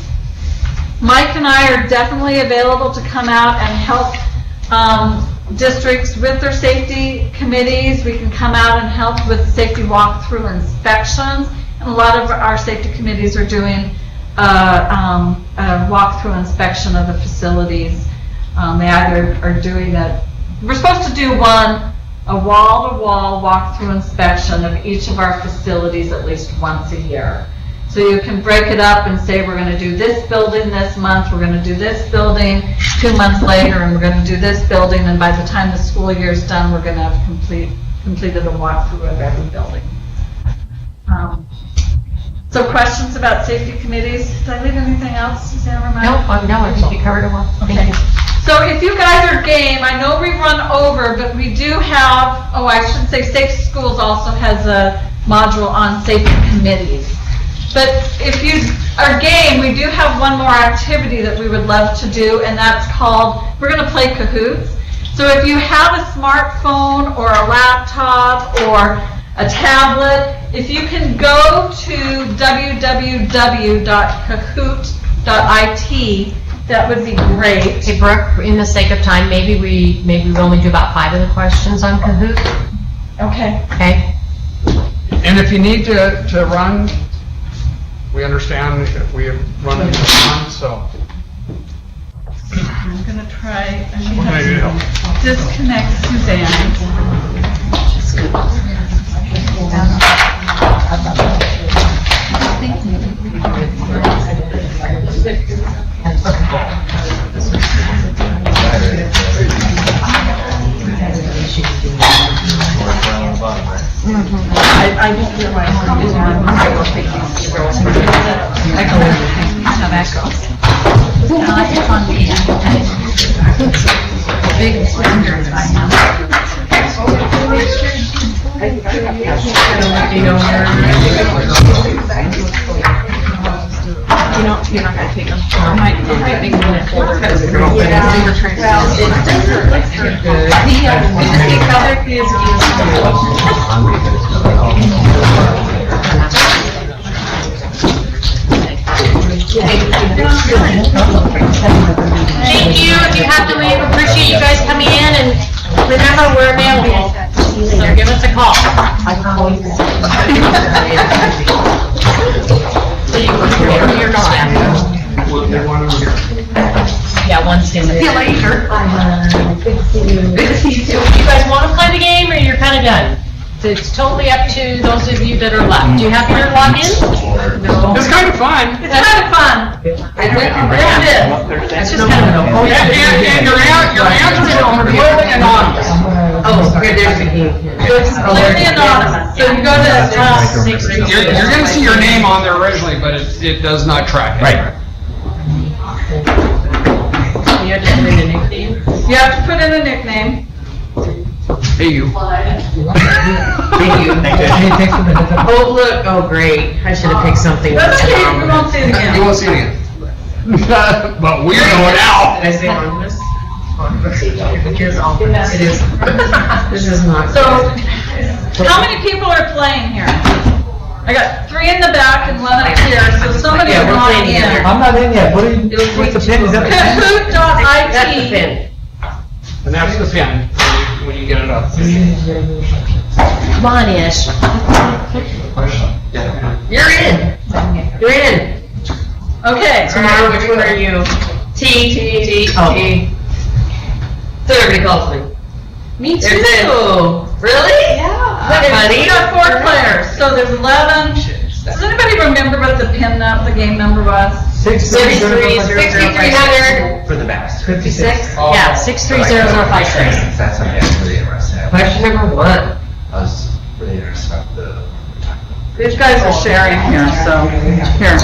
Mike and I are definitely available to come out and help districts with their safety committees. We can come out and help with safety walkthrough inspections. And a lot of our safety committees are doing a walkthrough inspection of the facilities. They either are doing we're supposed to do a wall-to-wall walkthrough inspection of each of our facilities at least once a year. So you can break it up and say, we're going to do this building this month, we're going to do this building 2 months later, and we're going to do this building, and by the time the school year is done, we're going to have completed a walkthrough of every building. So questions about safety committees? Did I leave anything else, Suzanne? No, I think you covered it well. Thank you. So if you guys are game, I know we've run over, but we do have, I should say Safe Schools also has a module on safety committees. But if you are game, we do have one more activity that we would love to do, and that's called, we're going to play Kahoots. So if you have a smartphone or a laptop or a tablet, if you can go to www.kahoot.it, that would be great. Hey Brooke, in the sake of time, maybe we only do about 5 of the questions on Kahoot. Okay. Okay. And if you need to run, we understand if we run into time, so. I'm going to try, What can I do to help? disconnect Suzanne. I didn't realize. How that goes. It's on me. Big standards I have. You're not gonna take them. Thank you. If you have to leave, appreciate you guys coming in, and remember, we're available. So give us a call. You're not. Yeah, one's in there. See you later. Good to see you. Good to see you too. You guys want to play the game, or you're kind of done? It's totally up to those of you that are left. Do you have your login? No. It's kind of fun. It's kind of fun. It is. It's just kind of an And your answers are completely anonymous. Oh, okay, there's the game. It's completely anonymous. So you go to, You're going to see your name on there originally, but it does not track it. Right. You have to put in a nickname? you have to put in a nickname. Hey, you. Thank you. Thanks for the heads up. Oh, look, oh, great. I should have picked something. That's okay, we won't see it again. You won't see it again. But we know it now. Did I say anonymous? It is ominous. It is. This is not. So, how many people are playing here? I got 3 in the back and 1 up here, so somebody's Yeah, we're not playing in. together. I'm not in yet. What's the pin? Is that the pin? That's the Kahoot.it. pin. And that's the pin when you get it up. Come on, Ish. You're in. You're in. Okay. Tomorrow, which one are you? T. Oh. T. So everybody calls me. Me too. Really? Yeah. Okay, we got 4 players, so there's 11. Does anybody remember what the game number was? 6300. For the best. 56. Yeah, 630056. That's something I'm really interested in. Question number 1. I was really interested about the. These guys are sharing here, so, here.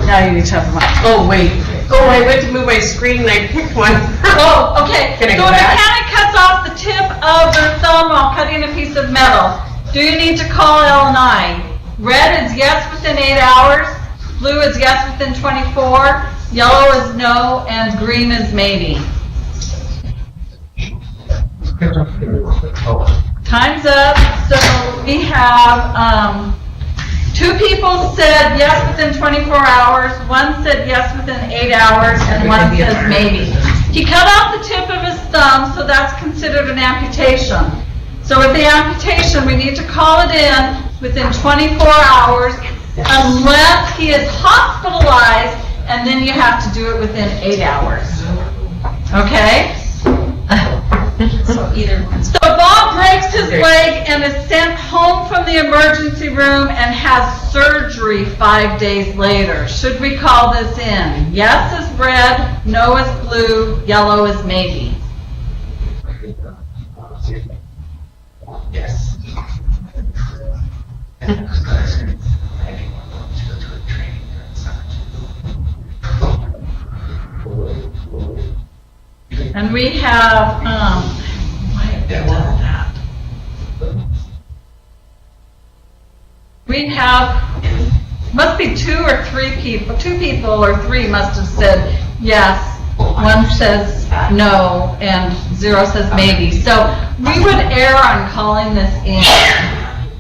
Now you each have one. Oh, wait. Oh, I went to move my screen and I picked one. Oh, okay. Can I So go a back? mechanic cuts off the tip of their thumb while cutting a piece of metal. Do you need to call L9? Red is yes within 8 hours. blue is yes within 24, yellow is no, and green is maybe. Time's up. So we have, 2 people said yes within 24 hours, 1 said yes within 8 hours, and 1 says maybe. He cut off the tip of his thumb, so that's considered an amputation. So with the amputation, we need to call it in within 24 hours, unless he is hospitalized, and then you have to do it within 8 hours. Okay? So Bob breaks his leg and is sent home from the emergency room and has surgery 5 days later. Should we call this in? Yes is red, no is blue, yellow is maybe. Yes. And we have, why it does that? We have, must be 2 or 3 people, 2 people or 3 must have said yes. 1 says no, and 0 says maybe. So we would err on calling this in.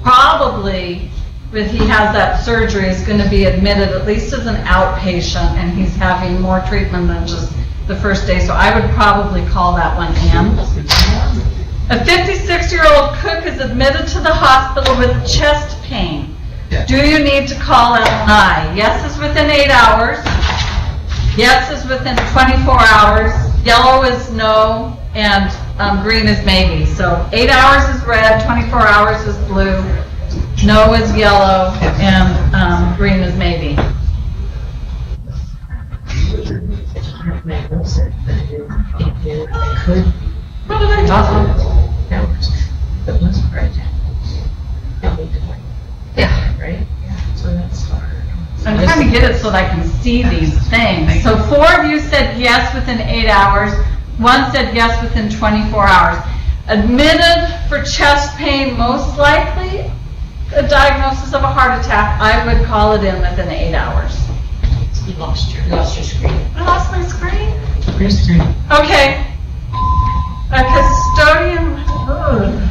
Probably, if he has that surgery, is going to be admitted at least as an outpatient, and he's having more treatment than just the first day, so I would probably call that one in. A 56-year-old cook is admitted to the hospital with chest pain. Do you need to call out an I? Yes is within 8 hours. Yes is within 24 hours. Yellow is no, and green is maybe. So 8 hours is red, 24 hours is blue, no is yellow, and green is maybe. What did I talk about? Yeah, right? Yeah, so that's hard. I'm trying to get it so that I can see these things. So 4 of you said yes within 8 hours. 1 said yes within 24 hours. Admitted for chest pain, most likely a diagnosis of a heart attack. I would call it in within 8 hours. You lost your screen. I lost my screen? Where's screen? Okay. A custodian. Ugh.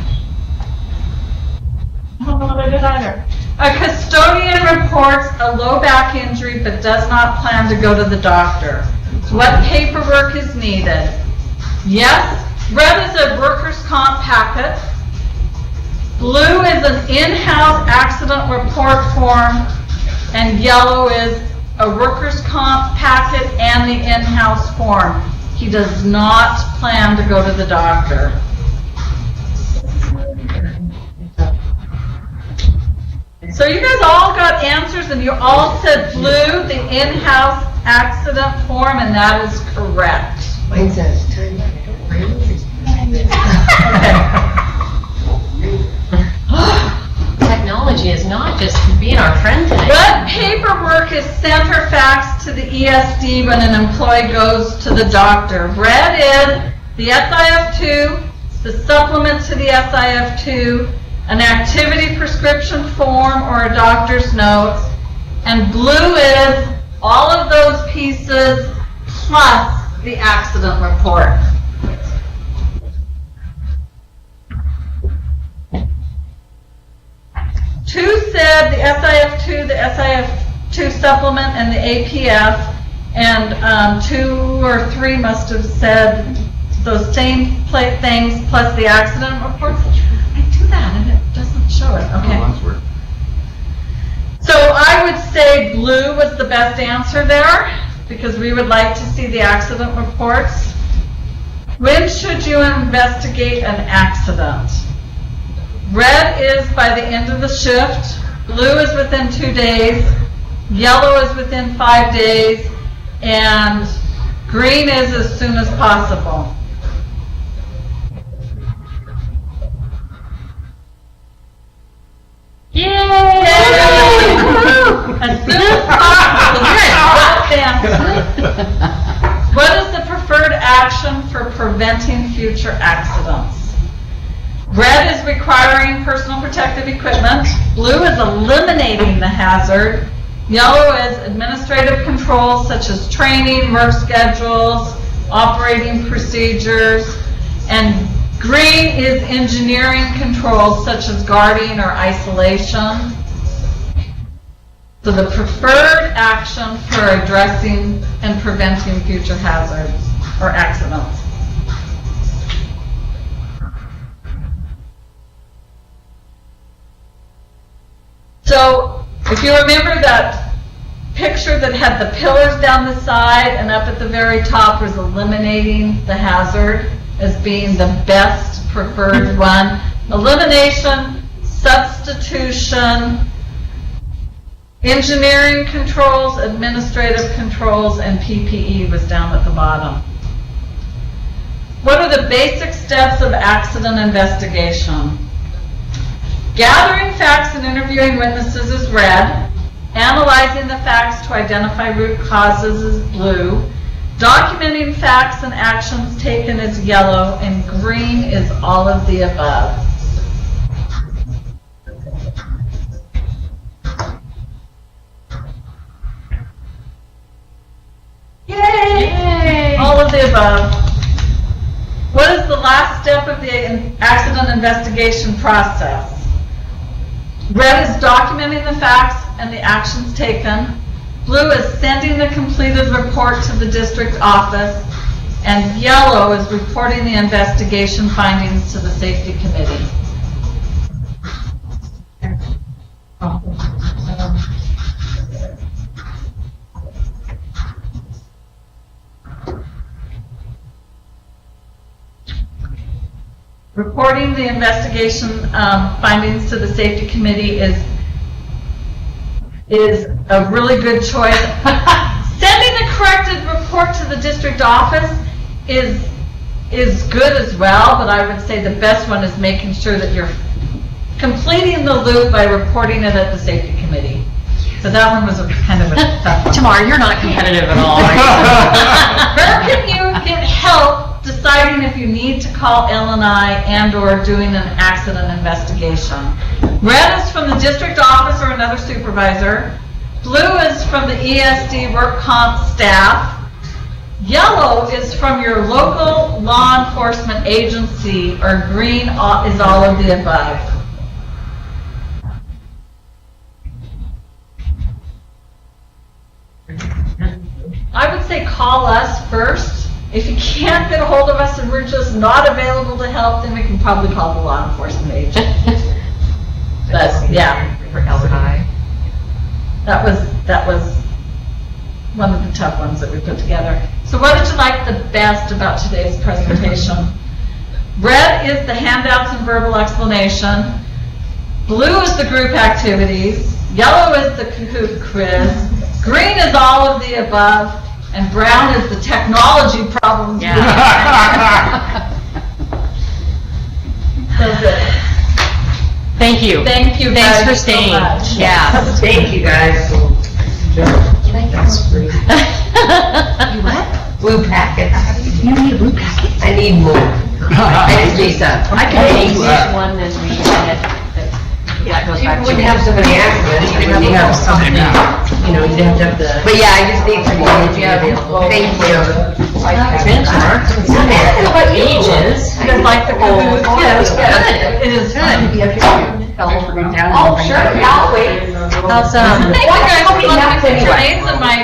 I don't know what I did either. A custodian reports a low back injury but does not plan to go to the doctor. What paperwork is needed? Yes, red is a workers' comp packet. Blue is an in-house accident report form. And yellow is a workers' comp packet and the in-house form. He does not plan to go to the doctor. So you guys all got answers and you all said blue, the in-house accident form, and that is correct. Mine says time. Technology is not just being our friend today. What paperwork is sent or faxed to the ESD when an employee goes to the doctor? Red is the SIF2, the supplement to the SIF2, an activity prescription form or a doctor's notes, and blue is all of those pieces plus the accident report. Two said the SIF2, the SIF2 supplement, and the APF, and 2 or 3 must have said those same things plus the accident reports. I do that and it doesn't show it. Okay. Oh, that's weird. So I would say blue was the best answer there because we would like to see the accident reports. When should you investigate an accident? Red is by the end of the shift, blue is within 2 days, yellow is within 5 days, and green is as soon as possible. Yay! As soon as possible. What is the preferred action for preventing future accidents? Red is requiring personal protective equipment. Blue is eliminating the hazard. Yellow is administrative controls such as training, work schedules, operating procedures, and green is engineering controls such as guarding or isolation. So the preferred action for addressing and preventing future hazards or accidents. So if you remember that picture that had the pillars down the side and up at the very top was eliminating the hazard as being the best preferred one. Elimination, substitution, engineering controls, administrative controls, and PPE was down at the bottom. What are the basic steps of accident investigation? Gathering facts and interviewing witnesses is red. Analyzing the facts to identify root causes is blue. Documenting facts and actions taken is yellow, and green is all of the above. Yay! All of the above. What is the last step of the accident investigation process? Red is documenting the facts and the actions taken. Blue is sending the completed report to the district office. And yellow is reporting the investigation findings to the safety committee. Reporting the investigation findings to the safety committee is a really good choice. Sending the corrected report to the district office is good as well, but I would say the best one is making sure that you're completing the loop by reporting it at the safety committee. So that one was kind of a tough one. Tamar, you're not competitive at all. Where can you get help deciding if you need to call L&I and/or doing an accident investigation? Red is from the district office or another supervisor. Blue is from the ESD work comp staff. Yellow is from your local law enforcement agency, or green is all of the above. I would say call us first. If you can't get a hold of us and we're just not available to help, then we can probably call the law enforcement agent. But yeah, For L&I. that was one of the tough ones that we put together. So what did you like the best about today's presentation? Red is the handouts and verbal explanation. Blue is the group activities. Yellow is the Kahoot quiz. Green is all of the above. And brown is the technology problems. Yeah. So good. Thank you. Thank you Thanks guys for so staying. much. Yeah. Thank you, guys. That's great. You what? Blue packet. You need a blue packet. I need more. I just need some. I can take which one as we had. You wouldn't have so many accidents, you wouldn't have so many, you know, you'd have to have the. But yeah, I just need some more. Thank you. Benchmark. Ages. You guys like the Kahoot? Yeah, it was good. It is fun. Oh, sure, yeah, I'll wait. Awesome. Thank you guys for letting me put your names in my